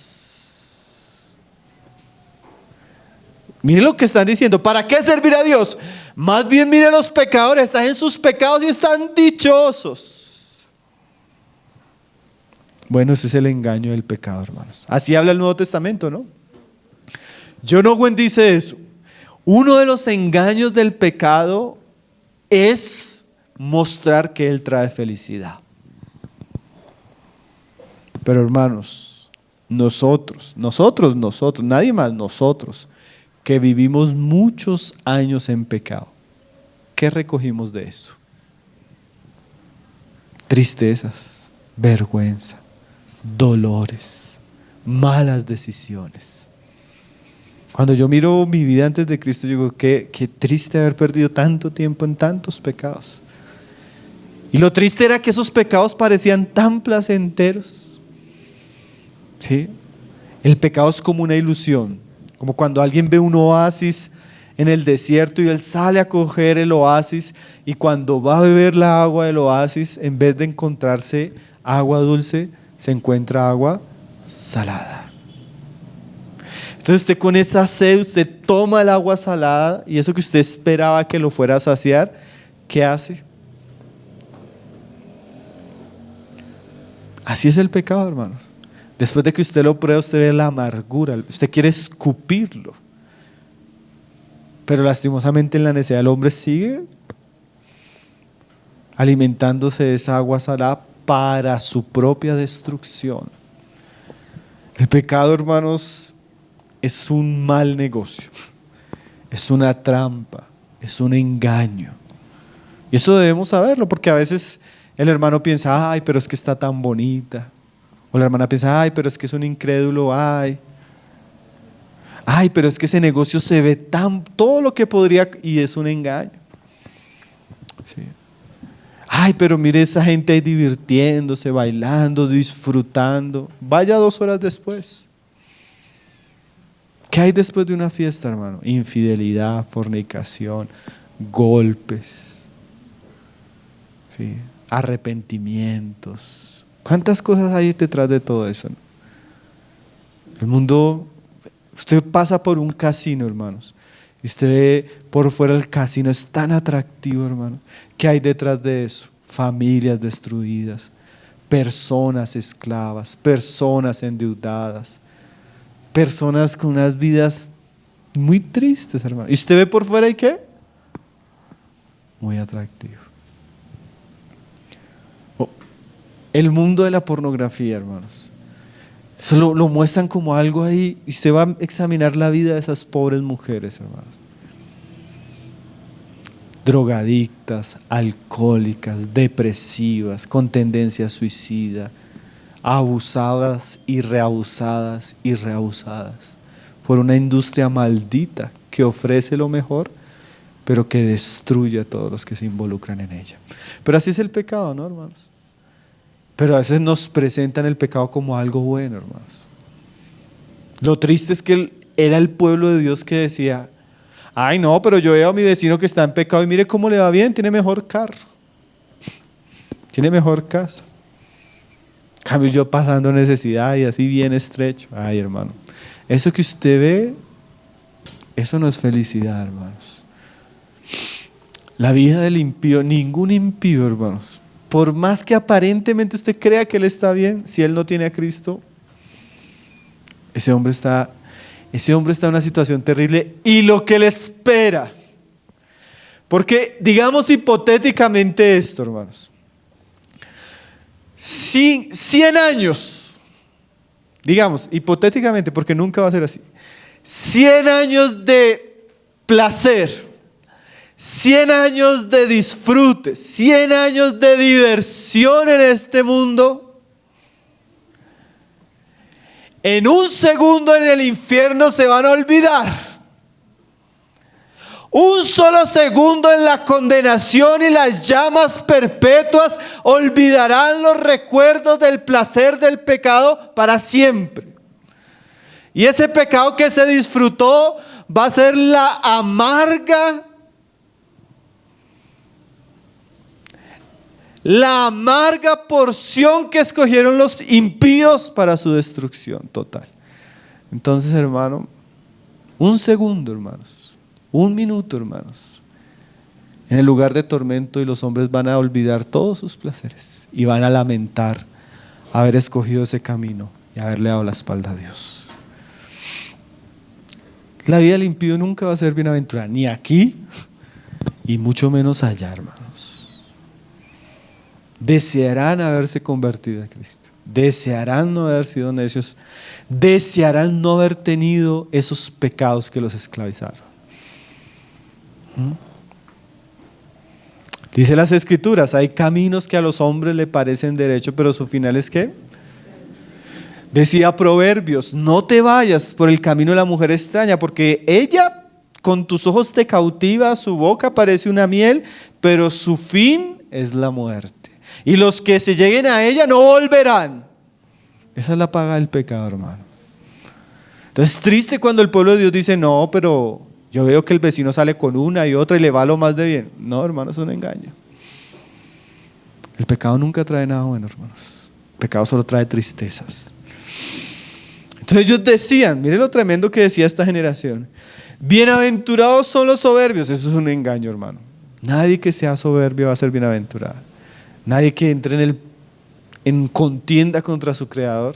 Miren lo que están diciendo. ¿Para qué servir a Dios? Más bien miren a los pecadores. Están en sus pecados y están dichosos. Bueno, ese es el engaño del pecado, hermanos. Así habla el Nuevo Testamento, ¿no? John Owen dice eso. Uno de los engaños del pecado es mostrar que Él trae felicidad. Pero hermanos, nosotros, nadie más, nosotros, que vivimos muchos años en pecado, ¿qué recogimos de eso? Tristezas, vergüenza, dolores, malas decisiones. Cuando yo miro mi vida antes de Cristo, digo, qué triste haber perdido tanto tiempo en tantos pecados. Y lo triste era que esos pecados parecían tan placenteros. ¿Sí? El pecado es como una ilusión, como cuando alguien ve un oasis en el desierto y él sale a coger el oasis y cuando va a beber la agua del oasis, en vez de encontrarse agua dulce, se encuentra agua salada. Entonces usted con esa sed, usted toma el agua salada y eso que usted esperaba que lo fuera a saciar, ¿qué hace? Así es el pecado, hermanos. Después de que usted lo prueba, usted ve la amargura, usted quiere escupirlo. Pero lastimosamente en la necesidad del hombre sigue alimentándose de esa agua salada para su propia destrucción. El pecado, hermanos, es un mal negocio, es una trampa, es un engaño. Y eso debemos saberlo, porque a veces el hermano piensa, ay, pero es que está tan bonita. O la hermana piensa, ay, pero es que es un incrédulo, ay, pero es que ese negocio se ve todo lo que podría, y es un engaño. Sí. Ay, pero mire esa gente ahí divirtiéndose, bailando, disfrutando. Vaya 2 horas después. ¿Qué hay después de una fiesta, hermano? Infidelidad, fornicación, golpes, ¿sí? Arrepentimientos. ¿Cuántas cosas hay detrás de todo eso? El mundo, usted pasa por un casino, hermanos, y usted ve por fuera el casino, es tan atractivo, hermano. ¿Qué hay detrás de eso? Familias destruidas, personas esclavas, personas endeudadas, personas con unas vidas muy tristes, hermano. ¿Y usted ve por fuera y qué? Muy atractivo. El mundo de la pornografía, hermanos. Eso lo muestran como algo ahí, y usted va a examinar la vida de esas pobres mujeres, hermanos. Drogadictas, alcohólicas, depresivas, con tendencia suicida, abusadas y reabusadas por una industria maldita que ofrece lo mejor, pero que destruye a todos los que se involucran en ella. Pero así es el pecado, ¿no, hermanos? Pero a veces nos presentan el pecado como algo bueno, hermanos. Lo triste es que era el pueblo de Dios que decía: ay no, pero yo veo a mi vecino que está en pecado y mire cómo le va bien, tiene mejor carro, tiene mejor casa. En cambio yo pasando necesidad y así bien estrecho. Ay, hermano, eso que usted ve, eso no es felicidad, hermanos. La vida del impío, ningún impío, hermanos, por más que aparentemente usted crea que él está bien, si él no tiene a Cristo, ese hombre está en una situación terrible, y lo que le espera. Porque digamos hipotéticamente esto, hermanos, 100 años, digamos hipotéticamente, porque nunca va a ser así, 100 años de placer, 100 años de disfrute, 100 años de diversión en este mundo, en un segundo en el infierno se van a olvidar. Un solo segundo en la condenación y las llamas perpetuas olvidarán los recuerdos del placer del pecado para siempre. Y ese pecado que se disfrutó va a ser la amarga porción que escogieron los impíos para su destrucción total. Entonces, hermano, un segundo, hermanos, un minuto, hermanos, en el lugar de tormento, y los hombres van a olvidar todos sus placeres y van a lamentar haber escogido ese camino y haberle dado la espalda a Dios. La vida del impío nunca va a ser bienaventurada, ni aquí y mucho menos allá, hermanos. Desearán haberse convertido a Cristo, desearán no haber sido necios, desearán no haber tenido esos pecados que los esclavizaron. Dice las Escrituras: hay caminos que a los hombres le parecen derecho, pero su final es ¿qué? Decía Proverbios: no te vayas por el camino de la mujer extraña, porque ella con tus ojos te cautiva, su boca parece una miel, pero su fin es la muerte. Y los que se lleguen a ella no volverán. Esa es la paga del pecado, hermano. Entonces es triste cuando el pueblo de Dios dice: no, pero yo veo que el vecino sale con una y otra y le va lo más de bien. No, hermano, es un engaño. El pecado nunca trae nada bueno, hermanos. El pecado solo trae tristezas. Entonces ellos decían, mire lo tremendo que decía esta generación: bienaventurados son los soberbios. Eso es un engaño, hermano. Nadie que sea soberbio va a ser bienaventurado. Nadie que entre en contienda contra su Creador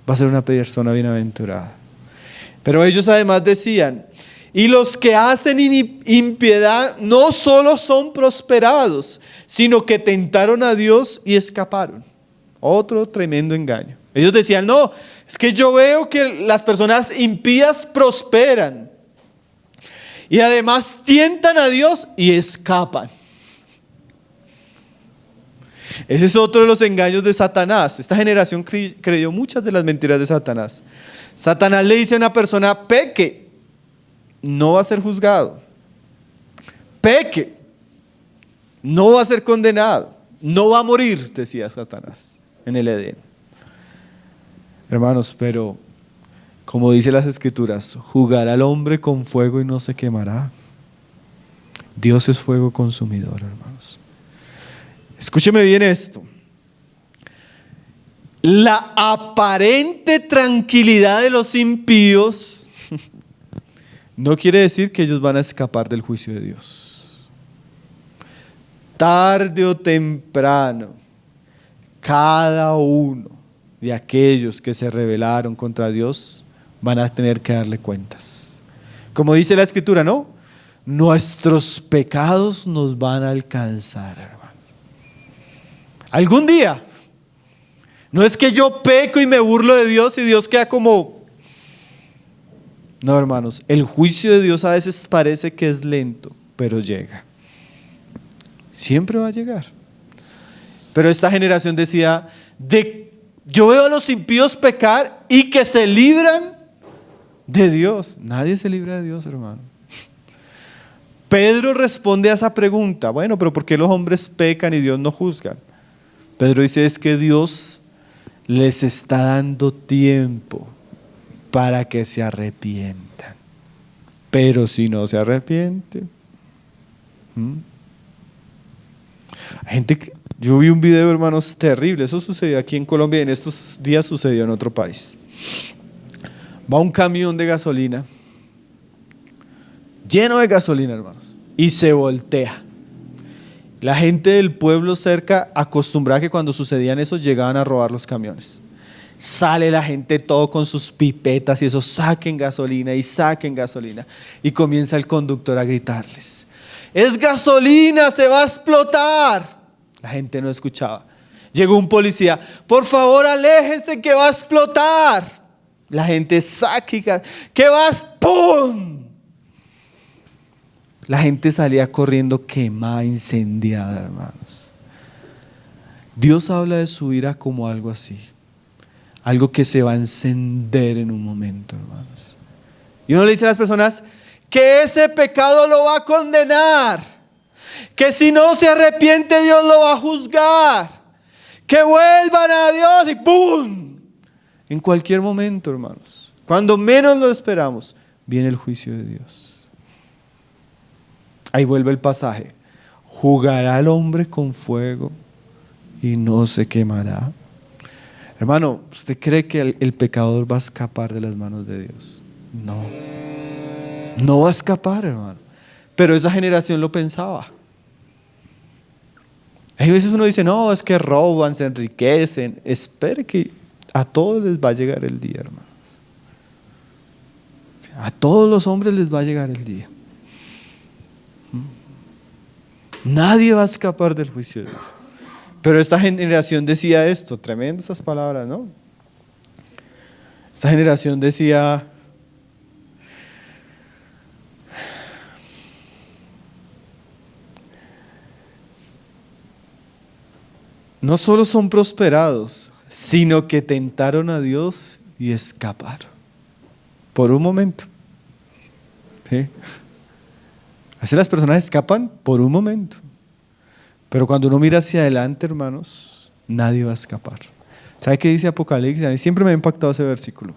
va a ser una persona bienaventurada. Pero ellos además decían: y los que hacen impiedad no solo son prosperados, sino que tentaron a Dios y escaparon. Otro tremendo engaño. Ellos decían: no, es que yo veo que las personas impías prosperan y además tientan a Dios y escapan. Ese es otro de los engaños de Satanás. Esta generación creyó muchas de las mentiras de Satanás. Satanás le dice a una persona: peque, no va a ser juzgado. Peque, no va a ser condenado. No va a morir, decía Satanás en el Edén. Hermanos, pero como dice las Escrituras, jugará el hombre con fuego y no se quemará. Dios es fuego consumidor, hermanos. Escúcheme bien esto. La aparente tranquilidad de los impíos no quiere decir que ellos van a escapar del juicio de Dios. Tarde o temprano, cada uno de aquellos que se rebelaron contra Dios van a tener que darle cuentas. Como dice la Escritura, ¿no? Nuestros pecados nos van a alcanzar, hermano. Algún día No es que yo peco y me burlo de Dios y Dios queda como... No, hermanos, el juicio de Dios a veces parece que es lento, pero llega. Siempre va a llegar. Pero esta generación decía, yo veo a los impíos pecar y que se libran de Dios. Nadie se libra de Dios, hermano. Pedro responde a esa pregunta. Bueno, pero ¿por qué los hombres pecan y Dios no juzga? Pedro dice, es que Dios les está dando tiempo para que se arrepientan. Pero si no se arrepienten. Yo vi un video, hermanos, terrible. Eso sucedió aquí en Colombia y en estos días sucedió en otro país. Va un camión de gasolina, lleno de gasolina, hermanos, y se voltea. La gente del pueblo cerca acostumbraba que cuando sucedían eso llegaban a robar los camiones. Sale la gente todo con sus pipetas y eso, saquen gasolina y saquen gasolina. Y comienza el conductor a gritarles, es gasolina, se va a explotar. La gente no escuchaba. Llegó un policía, por favor aléjense que va a explotar. La gente saque, ¿qué vas? ¡Pum! La gente salía corriendo quemada, incendiada, hermanos. Dios habla de su ira como algo así. Algo que se va a encender en un momento, hermanos. Y uno le dice a las personas que ese pecado lo va a condenar. Que si no se arrepiente Dios lo va a juzgar. Que vuelvan a Dios y ¡pum! En cualquier momento, hermanos. Cuando menos lo esperamos, viene el juicio de Dios. Ahí vuelve el pasaje. ¿Jugará el hombre con fuego y no se quemará? Hermano, ¿usted cree que el pecador va a escapar de las manos de Dios? No. No va a escapar, hermano. Pero esa generación lo pensaba. Hay veces uno dice, no, es que roban, se enriquecen. Espere que a todos les va a llegar el día, hermano. A todos los hombres les va a llegar el día. Nadie va a escapar del juicio de Dios. Pero esta generación decía esto, tremendo esas palabras, ¿no? Esta generación decía, no solo son prosperados, sino que tentaron a Dios y escaparon. Por un momento. ¿Sí? Así las personas escapan por un momento. Pero cuando uno mira hacia adelante, hermanos, nadie va a escapar. ¿Sabe qué dice Apocalipsis? A mí siempre me ha impactado ese versículo.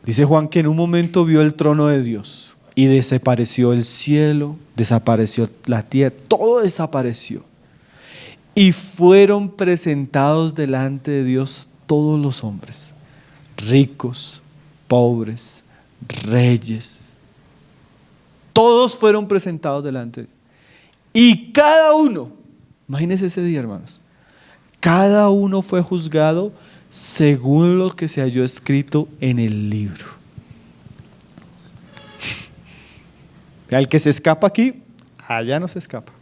Dice Juan que en un momento vio el trono de Dios y desapareció el cielo, desapareció la tierra, todo desapareció. Y fueron presentados delante de Dios todos los hombres, ricos, pobres, reyes. Todos fueron presentados delante de Dios. Y cada uno, imagínense ese día, hermanos, cada uno fue juzgado según lo que se halló escrito en el libro. Al que se escapa aquí, allá no se escapa.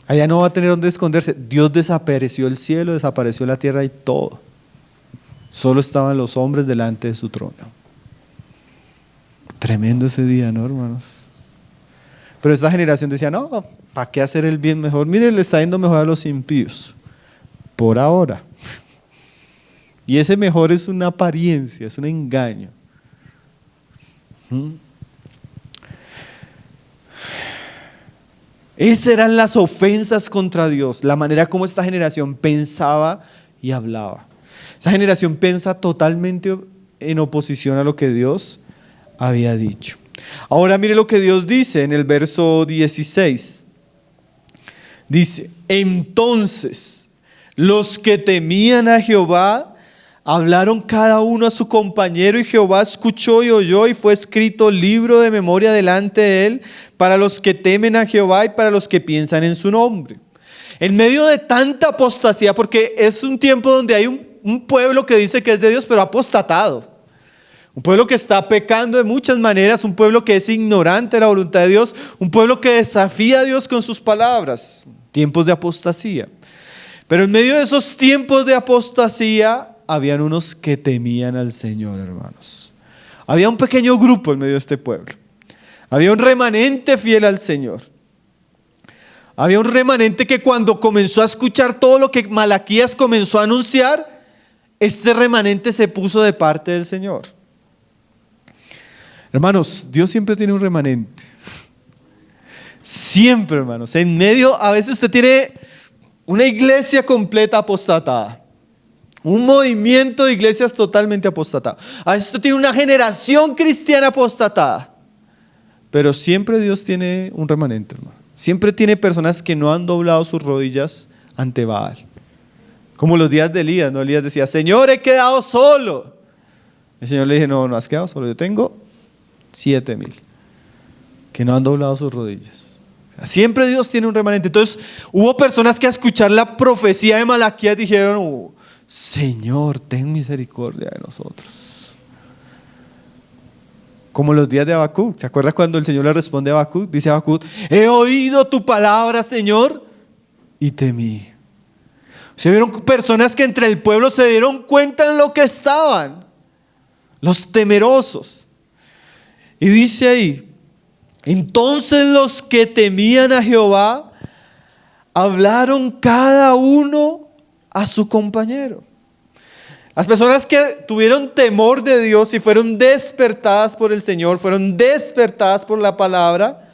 Allá no va a tener dónde esconderse. Dios desapareció el cielo, desapareció la tierra y todo. Solo estaban los hombres delante de su trono. Tremendo ese día, ¿no, hermanos? Pero esta generación decía, no, ¿para qué hacer el bien mejor? Mire, le está yendo mejor a los impíos. Por ahora. Y ese mejor es una apariencia, es un engaño. Esas eran las ofensas contra Dios, la manera como esta generación pensaba y hablaba. Esa generación piensa totalmente en oposición a lo que Dios había dicho. Ahora mire lo que Dios dice en el verso 16. Dice, entonces los que temían a Jehová hablaron cada uno a su compañero y Jehová escuchó y oyó y fue escrito libro de memoria delante de él para los que temen a Jehová y para los que piensan en su nombre. En medio de tanta apostasía, porque es un tiempo donde hay un pueblo que dice que es de Dios pero apostatado. Un pueblo que está pecando de muchas maneras, un pueblo que es ignorante de la voluntad de Dios, un pueblo que desafía a Dios con sus palabras, tiempos de apostasía. Pero en medio de esos tiempos de apostasía, habían unos que temían al Señor, hermanos. Había un pequeño grupo en medio de este pueblo. Había un remanente fiel al Señor. Había un remanente que cuando comenzó a escuchar todo lo que Malaquías comenzó a anunciar, este remanente se puso de parte del Señor. Hermanos, Dios siempre tiene un remanente. Siempre, hermanos. En medio, a veces usted tiene una iglesia completa apostatada. Un movimiento de iglesias totalmente apostatado. A veces usted tiene una generación cristiana apostatada. Pero siempre Dios tiene un remanente, hermano. Siempre tiene personas que no han doblado sus rodillas ante Baal. Como los días de Elías, ¿no? Elías decía, Señor, he quedado solo. El Señor le dice, no, no has quedado solo. Yo tengo 7,000 que no han doblado sus rodillas. O sea, siempre Dios tiene un remanente. Entonces, hubo personas que a escuchar la profecía de Malaquías dijeron, Señor, ten misericordia de nosotros. Como los días de Habacuc. ¿Se acuerda cuando el Señor le responde a Habacuc? Dice Habacuc, he oído tu palabra, Señor, y temí. Se vieron personas que entre el pueblo se dieron cuenta en lo que estaban. Los temerosos. Y dice ahí, entonces los que temían a Jehová hablaron cada uno a su compañero. Las personas que tuvieron temor de Dios y fueron despertadas por el Señor, fueron despertadas por la palabra,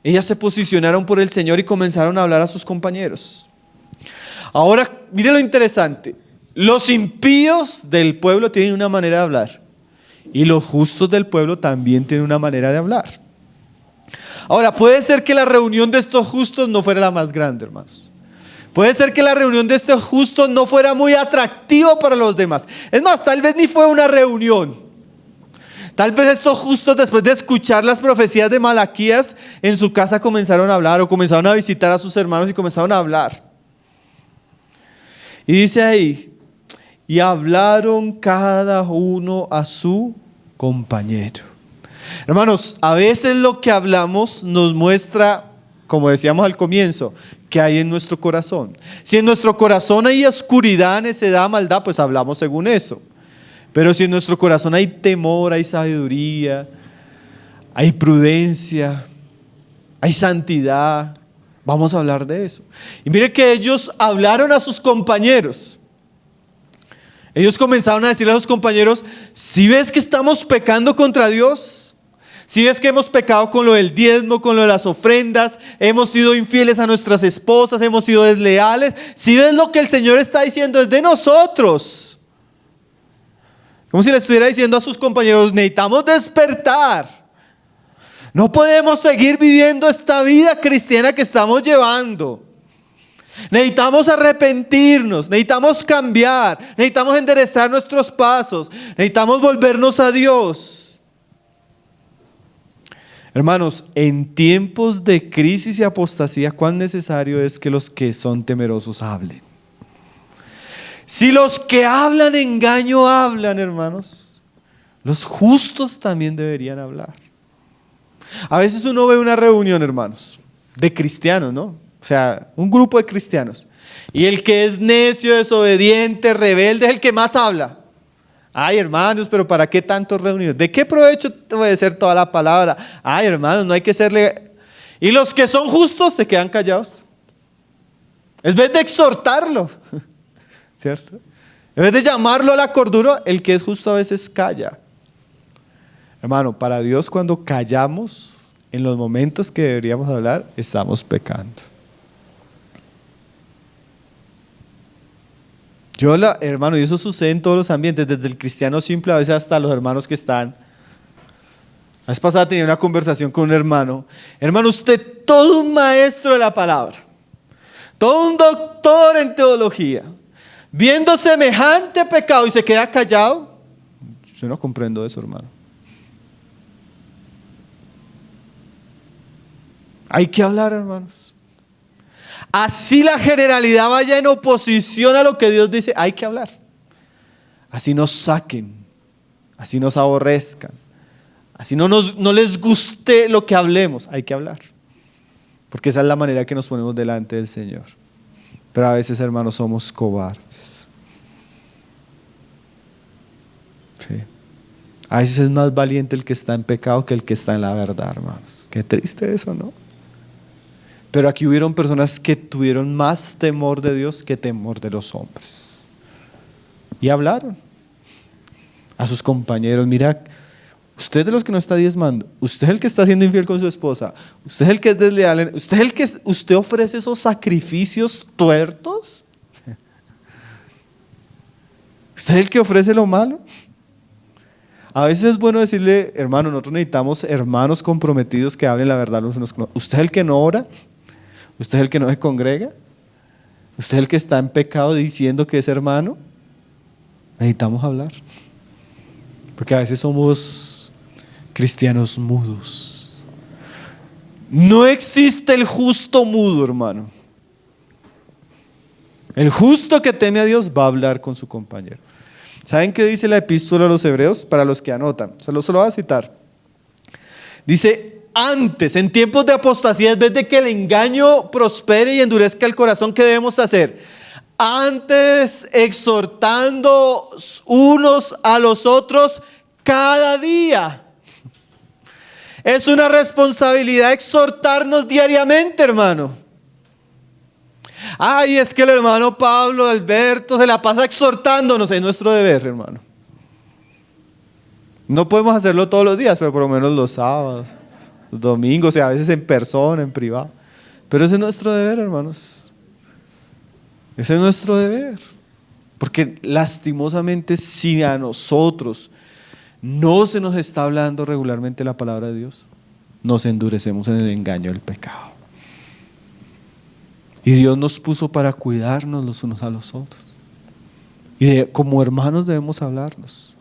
ellas se posicionaron por el Señor y comenzaron a hablar a sus compañeros. Ahora, mire lo interesante. Los impíos del pueblo tienen una manera de hablar y los justos del pueblo también tienen una manera de hablar. Ahora, puede ser que la reunión de estos justos no fuera la más grande, hermanos. Puede ser que la reunión de estos justos no fuera muy atractiva para los demás. Es más, tal vez ni fue una reunión. Tal vez estos justos, después de escuchar las profecías de Malaquías, en su casa comenzaron a hablar o comenzaron a visitar a sus hermanos y comenzaron a hablar. Y dice ahí, y hablaron cada uno a su compañero. Hermanos, a veces lo que hablamos nos muestra, como decíamos al comienzo, que hay en nuestro corazón. Si en nuestro corazón hay oscuridad, necedad, maldad, pues hablamos según eso. Pero si en nuestro corazón hay temor, hay sabiduría, hay prudencia, hay santidad, vamos a hablar de eso. Y mire que ellos hablaron a sus compañeros. Ellos comenzaron a decirle a sus compañeros, si ves que estamos pecando contra Dios, si ves que hemos pecado con lo del diezmo, con lo de las ofrendas, hemos sido infieles a nuestras esposas, hemos sido desleales, si ves lo que el Señor está diciendo es de nosotros. Como si le estuviera diciendo a sus compañeros, necesitamos despertar. No podemos seguir viviendo esta vida cristiana que estamos llevando. Necesitamos arrepentirnos, necesitamos cambiar, necesitamos enderezar nuestros pasos, necesitamos volvernos a Dios. Hermanos, en tiempos de crisis y apostasía, cuán necesario es que los que son temerosos hablen. Si los que hablan engaño hablan, hermanos, los justos también deberían hablar. A veces uno ve una reunión, hermanos, de cristianos, ¿no? O sea, un grupo de cristianos. Y el que es necio, desobediente, rebelde, es el que más habla. Ay, hermanos, pero ¿para qué tantos reunidos? ¿De qué provecho obedecer toda la palabra? Ay, hermanos, no hay que serle... Y los que son justos se quedan callados. En vez de exhortarlo, ¿cierto? En vez de llamarlo a la cordura, el que es justo a veces calla. Hermano, para Dios cuando callamos en los momentos que deberíamos hablar, estamos pecando. Hermano, y eso sucede en todos los ambientes, desde el cristiano simple a veces hasta los hermanos que están. La vez pasada tenía una conversación con un hermano. Hermano, usted todo un maestro de la palabra, todo un doctor en teología, viendo semejante pecado y se queda callado. Yo no comprendo eso, hermano. Hay que hablar, hermanos. Así la generalidad vaya en oposición a lo que Dios dice, hay que hablar. Así nos saquen, así nos aborrezcan, así no les guste lo que hablemos, hay que hablar. Porque esa es la manera que nos ponemos delante del Señor. Pero a veces, hermanos, somos cobardes. Sí. A veces es más valiente el que está en pecado que el que está en la verdad, hermanos. Qué triste eso, ¿no? Pero aquí hubieron personas que tuvieron más temor de Dios que temor de los hombres. Y hablaron a sus compañeros: mira, usted de los que no está diezmando, usted es el que está siendo infiel con su esposa, usted es el que es desleal, usted es el que usted ofrece esos sacrificios tuertos, usted es el que ofrece lo malo. A veces es bueno decirle: hermano, nosotros necesitamos hermanos comprometidos que hablen la verdad los unos con los otros. Usted es el que no ora, usted es el que no se congrega, usted es el que está en pecado diciendo que es hermano. Necesitamos hablar, porque a veces somos cristianos mudos. No existe el justo mudo, hermano. El justo que teme a Dios va a hablar con su compañero. ¿Saben qué dice la epístola a los Hebreos? Para los que anotan, se lo voy a citar. Dice: antes, en tiempos de apostasía, en vez de que el engaño prospere y endurezca el corazón, ¿qué debemos hacer? Antes, exhortando unos a los otros cada día. Es una responsabilidad exhortarnos diariamente, hermano. Ay, es que el hermano Pablo Alberto se la pasa exhortándonos. Es nuestro deber, hermano. No podemos hacerlo todos los días, pero por lo menos los sábados, los domingos, a veces en persona, en privado. Pero ese es nuestro deber, hermanos. Ese es nuestro deber. Porque lastimosamente, si a nosotros no se nos está hablando regularmente la palabra de Dios, nos endurecemos en el engaño del pecado. Y Dios nos puso para cuidarnos los unos a los otros. Y como hermanos debemos hablarnos.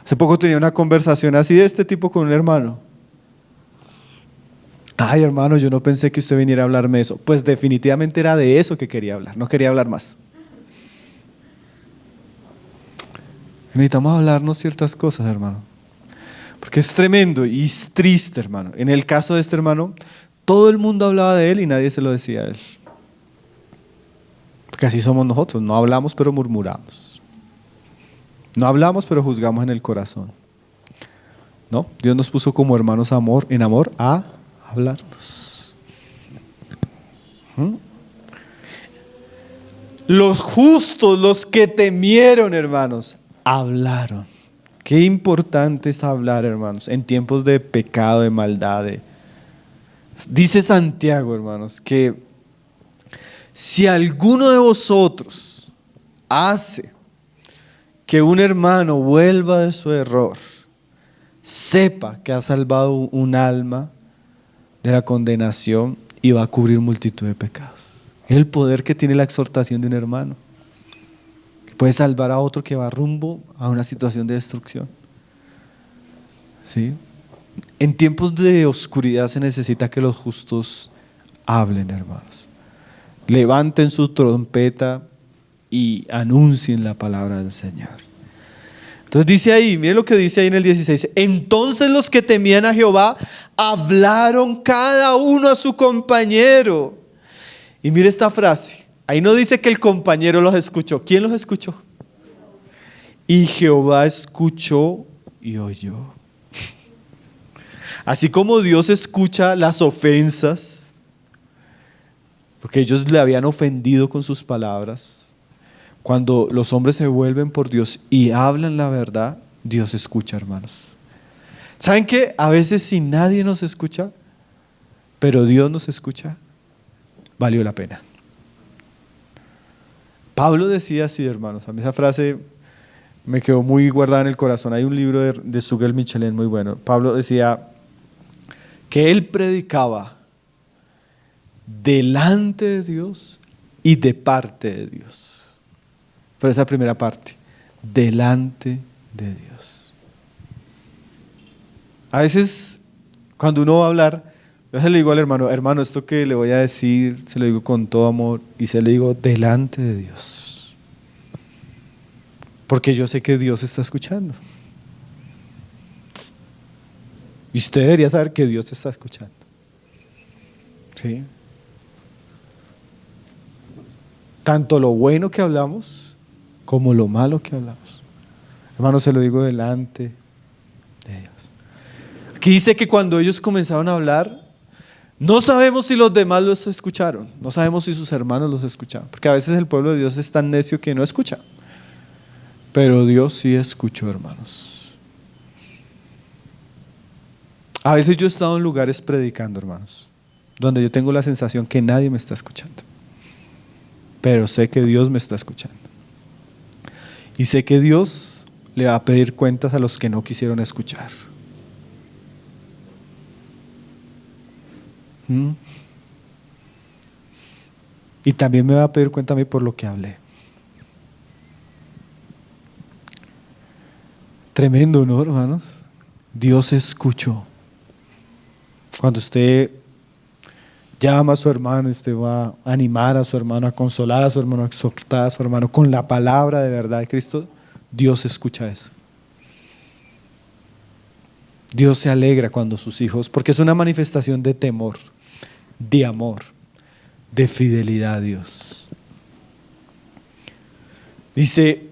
Hace poco tenía una conversación así de este tipo con un hermano. Ay, hermano, yo no pensé que usted viniera a hablarme de eso. Pues definitivamente era de eso que quería hablar, no quería hablar más. Necesitamos hablarnos ciertas cosas, hermano. Porque es tremendo y es triste, hermano. En el caso de este hermano, todo el mundo hablaba de él y nadie se lo decía a él. Porque así somos nosotros, no hablamos pero murmuramos. No hablamos pero juzgamos en el corazón. ¿No? Dios nos puso como hermanos en amor a hablarnos. Los justos, los que temieron, hermanos, hablaron. Qué importante es hablar, hermanos, en tiempos de pecado, de maldad. Dice Santiago, hermanos, que si alguno de vosotros hace que un hermano vuelva de su error, sepa que ha salvado un alma de la condenación y va a cubrir multitud de pecados. Es el poder que tiene la exhortación de un hermano. Puede salvar a otro que va rumbo a una situación de destrucción. ¿Sí? En tiempos de oscuridad se necesita que los justos hablen, hermanos. Levanten su trompeta y anuncien la palabra del Señor. Entonces dice ahí, mire lo que dice ahí en el 16. Entonces los que temían a Jehová hablaron cada uno a su compañero. Y mire esta frase. Ahí no dice que el compañero los escuchó. ¿Quién los escuchó? Y Jehová escuchó y oyó. Así como Dios escucha las ofensas, porque ellos le habían ofendido con sus palabras, cuando los hombres se vuelven por Dios y hablan la verdad, Dios escucha, hermanos. ¿Saben qué? A veces si nadie nos escucha, pero Dios nos escucha, valió la pena. Pablo decía así, hermanos, a mí esa frase me quedó muy guardada en el corazón. Hay un libro de Sugel Michelin muy bueno. Pablo decía que él predicaba delante de Dios y de parte de Dios. Pero esa primera parte, delante de Dios. A veces, cuando uno va a hablar, yo se le digo al hermano, hermano, esto que le voy a decir, se lo digo con todo amor y se le digo delante de Dios. Porque yo sé que Dios está escuchando. Y usted debería saber que Dios te está escuchando. ¿Sí? tanto lo bueno que hablamos como lo malo que hablamos. Hermanos, se lo digo delante de Dios. Aquí dice que cuando ellos comenzaron a hablar, no sabemos si los demás los escucharon, no sabemos si sus hermanos los escucharon, porque a veces el pueblo de Dios es tan necio que no escucha. Pero Dios sí escuchó, hermanos. A veces yo he estado en lugares predicando, hermanos, donde yo tengo la sensación que nadie me está escuchando. Pero sé que Dios me está escuchando. Y sé que Dios le va a pedir cuentas a los que no quisieron escuchar. Y también me va a pedir cuenta a mí por lo que hablé. Tremendo, ¿no, hermanos? Dios escuchó. Cuando usted llama a su hermano, usted va a animar a su hermano, a consolar a su hermano, a exhortar a su hermano con la palabra de verdad de Cristo, Dios escucha eso. Dios se alegra cuando sus hijos, porque es una manifestación de temor, de amor, de fidelidad a Dios. Dice,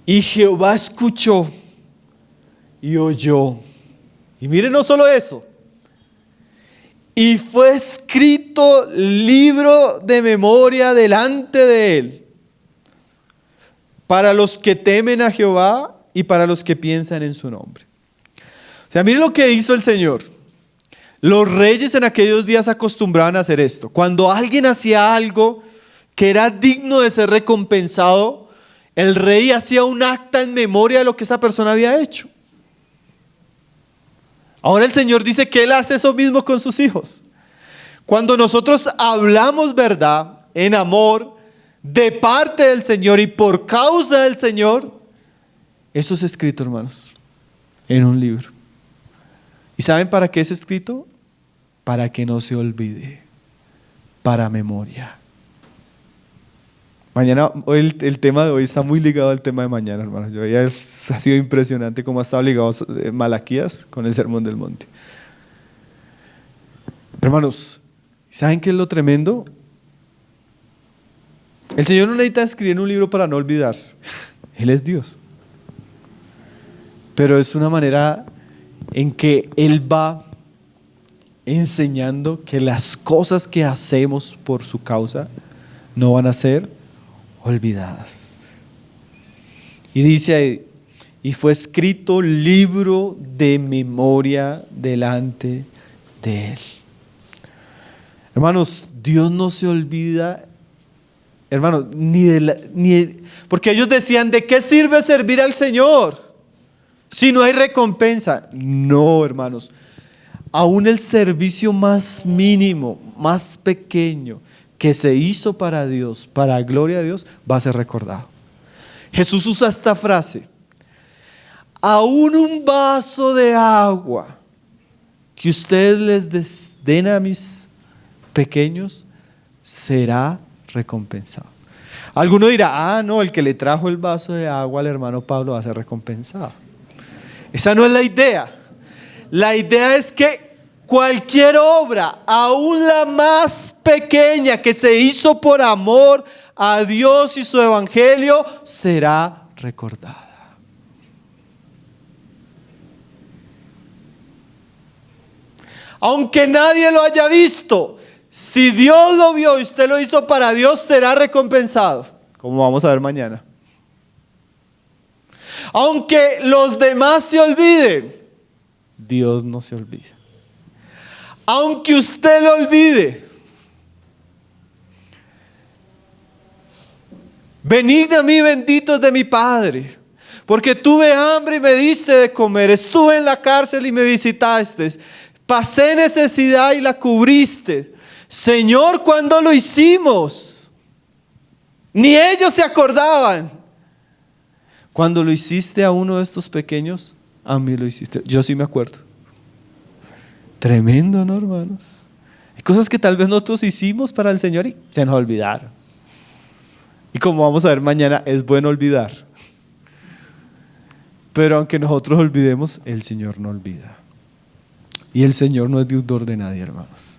y Jehová escuchó y oyó. Y miren, no solo eso. Y fue escrito libro de memoria delante de él, para los que temen a Jehová y para los que piensan en su nombre. O sea, miren lo que hizo el Señor. Los reyes en aquellos días acostumbraban a hacer esto. Cuando alguien hacía algo que era digno de ser recompensado, el rey hacía un acta en memoria de lo que esa persona había hecho. Ahora el Señor dice que Él hace eso mismo con sus hijos. Cuando nosotros hablamos verdad, en amor, de parte del Señor y por causa del Señor, eso es escrito, hermanos, en un libro. ¿Y saben para qué es escrito? Para que no se olvide, para memoria. Mañana, hoy el tema de hoy está muy ligado al tema de mañana, hermanos. Ha sido impresionante cómo ha estado ligado Malaquías con el Sermón del Monte. Hermanos, ¿saben qué es lo tremendo? El Señor no necesita escribir en un libro para no olvidarse. Él es Dios. Pero es una manera en que Él va enseñando que las cosas que hacemos por su causa no van a ser olvidadas. Y dice ahí, y fue escrito libro de memoria delante de Él. Hermanos, Dios no se olvida, hermanos, porque ellos decían, ¿de qué sirve servir al Señor si no hay recompensa? No, hermanos, aún el servicio más mínimo, más pequeño, que se hizo para Dios, para gloria de Dios, va a ser recordado. Jesús usa esta frase: aún un vaso de agua que ustedes les den a mis pequeños será recompensado. Alguno dirá, no, el que le trajo el vaso de agua al hermano Pablo va a ser recompensado. Esa no es la idea. La idea es que cualquier obra, aún la más pequeña que se hizo por amor a Dios y su evangelio, será recordada. Aunque nadie lo haya visto, si Dios lo vio y usted lo hizo para Dios, será recompensado, como vamos a ver mañana. Aunque los demás se olviden, Dios no se olvida. Aunque usted lo olvide, venid a mí, benditos de mi Padre, porque tuve hambre y me diste de comer, estuve en la cárcel y me visitaste, pasé necesidad y la cubriste. Señor, ¿cuándo lo hicimos? Ni ellos se acordaban. Cuando lo hiciste a uno de estos pequeños, a mí lo hiciste. Yo sí me acuerdo. Tremendo, ¿no, hermanos? Hay cosas que tal vez nosotros hicimos para el Señor y se nos olvidaron. Y como vamos a ver mañana, es bueno olvidar. Pero aunque nosotros olvidemos, el Señor no olvida. Y el Señor no es deudor de nadie, hermanos.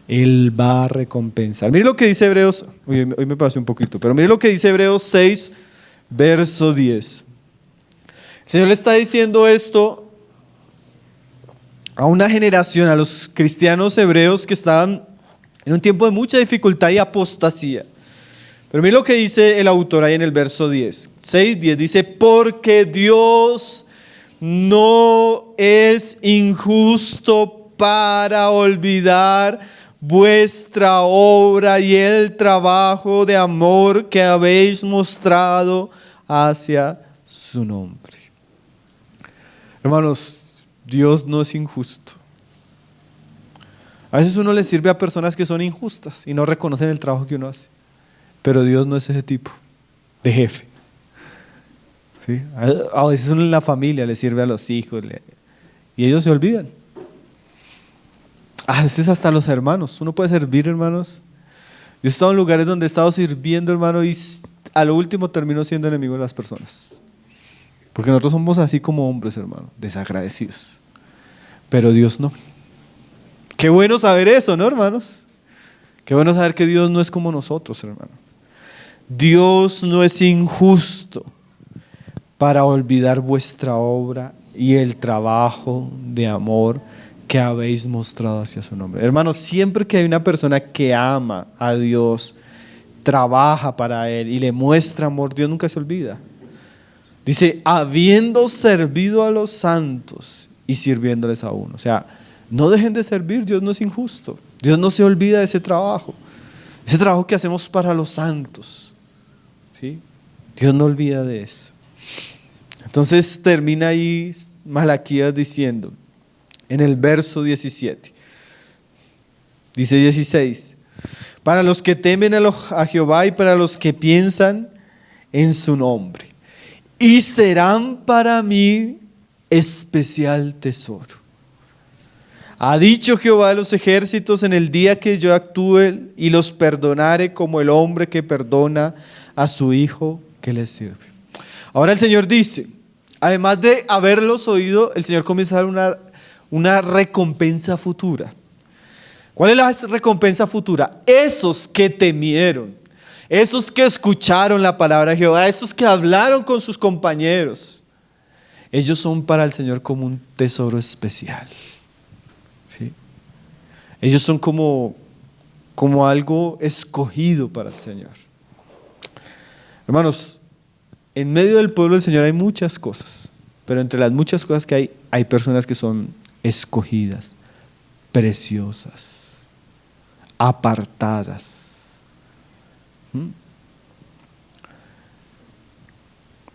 Él va a recompensar. Mire lo que dice Hebreos, hoy me pasé un poquito, pero mire lo que dice Hebreos 6, verso 10. El Señor le está diciendo esto a una generación, a los cristianos hebreos que estaban en un tiempo de mucha dificultad y apostasía. Pero mire lo que dice el autor ahí en el verso 10. 6, 10 dice, porque Dios no es injusto para olvidar vuestra obra y el trabajo de amor que habéis mostrado hacia su nombre. Hermanos, Dios no es injusto. A veces uno le sirve a personas que son injustas y no reconocen el trabajo que uno hace. Pero Dios no es ese tipo de jefe. ¿Sí? A veces uno en la familia le sirve a los hijos y ellos se olvidan. A veces hasta los hermanos. Uno puede servir, hermanos. Yo he estado en lugares donde he estado sirviendo, hermano, y a lo último termino siendo enemigo de las personas. Porque nosotros somos así como hombres, hermano, desagradecidos. Pero Dios no. Qué bueno saber eso, ¿no, hermanos? Qué bueno saber que Dios no es como nosotros, hermano. Dios no es injusto para olvidar vuestra obra y el trabajo de amor que habéis mostrado hacia su nombre. Hermanos, siempre que hay una persona que ama a Dios, trabaja para Él y le muestra amor, Dios nunca se olvida. Dice, habiendo servido a los santos y sirviéndoles a uno. O sea, no dejen de servir, Dios no es injusto. Dios no se olvida de ese trabajo que hacemos para los santos. ¿Sí? Dios no olvida de eso. Entonces termina ahí Malaquías diciendo, en el verso 17, dice 16, para los que temen a Jehová y para los que piensan en su nombre, y serán para mí especial tesoro. Ha dicho Jehová de los ejércitos, en el día que yo actúe y los perdonare como el hombre que perdona a su hijo que le sirve. Ahora el Señor dice, además de haberlos oído, el Señor comienza a dar una recompensa futura. ¿Cuál es la recompensa futura? Esos que temieron, esos que escucharon la palabra de Jehová, esos que hablaron con sus compañeros, ellos son para el Señor como un tesoro especial. ¿Sí? Ellos son como algo escogido para el Señor. Hermanos, en medio del pueblo del Señor hay muchas cosas, pero entre las muchas cosas que hay personas que son escogidas, preciosas, apartadas.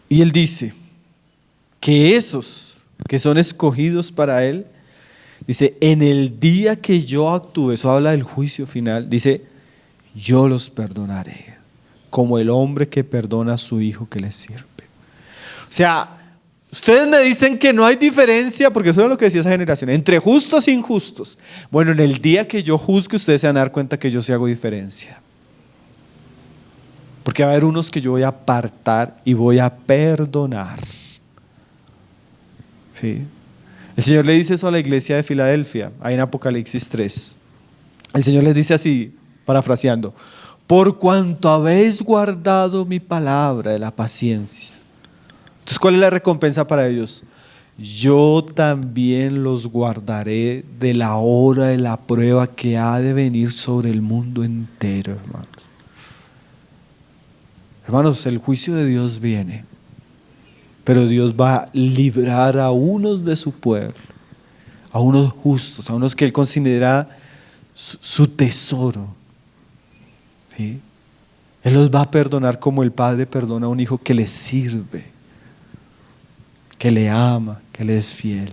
Y Él dice que esos que son escogidos para Él, dice, en el día que yo actúe, eso habla del juicio final, dice, yo los perdonaré, como el hombre que perdona a su hijo que le sirve. O sea, ustedes me dicen que no hay diferencia, porque eso era lo que decía esa generación, entre justos e injustos. Bueno, en el día que yo juzgue, ustedes se van a dar cuenta que yo sí hago diferencia. Porque va a haber unos que yo voy a apartar y voy a perdonar. ¿Sí? El Señor le dice eso a la iglesia de Filadelfia, ahí en Apocalipsis 3. El Señor les dice así, parafraseando, por cuanto habéis guardado mi palabra de la paciencia. Entonces, ¿cuál es la recompensa para ellos? Yo también los guardaré de la hora de la prueba que ha de venir sobre el mundo entero, hermanos. Hermanos, el juicio de Dios viene, pero Dios va a librar a unos de su pueblo, a unos justos, a unos que Él considera su tesoro. ¿Sí? Él los va a perdonar como el padre perdona a un hijo que le sirve, que le ama, que le es fiel.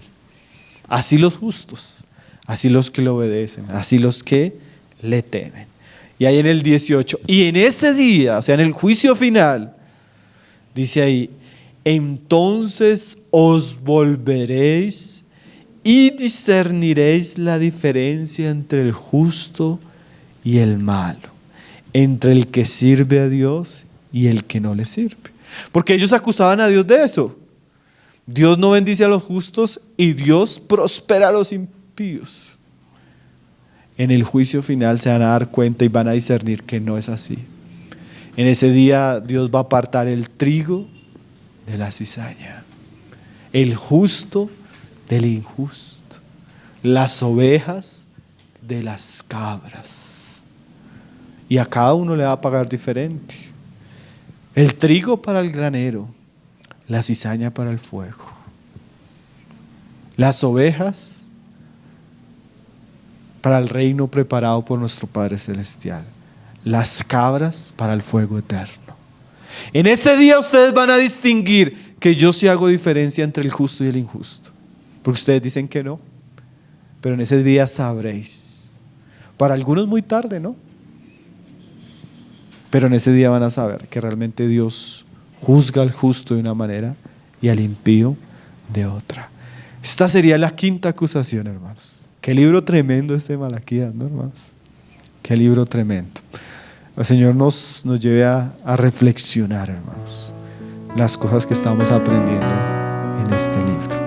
Así los justos, así los que le obedecen, así los que le temen. Y ahí en el 18, y en ese día, o sea, en el juicio final, dice ahí, entonces os volveréis y discerniréis la diferencia entre el justo y el malo, entre el que sirve a Dios y el que no le sirve. Porque ellos acusaban a Dios de eso. Dios no bendice a los justos y Dios prospera a los impíos. en el juicio final se van a dar cuenta y van a discernir que no es así. En ese día Dios va a apartar el trigo de la cizaña, el justo del injusto, las ovejas de las cabras. Y a cada uno le va a pagar diferente. El trigo para el granero, la cizaña para el fuego. Las ovejas para el reino preparado por nuestro Padre Celestial. Las cabras para el fuego eterno. En ese día ustedes van a distinguir que yo sí hago diferencia entre el justo y el injusto. Porque ustedes dicen que no. Pero en ese día sabréis. Para algunos muy tarde, ¿no? Pero en ese día van a saber que realmente Dios juzga al justo de una manera y al impío de otra. Esta sería la quinta acusación, hermanos. Qué libro tremendo este de Malaquías, ¿no, hermanos? Qué libro tremendo. El Señor nos lleve a reflexionar, hermanos, las cosas que estamos aprendiendo en este libro.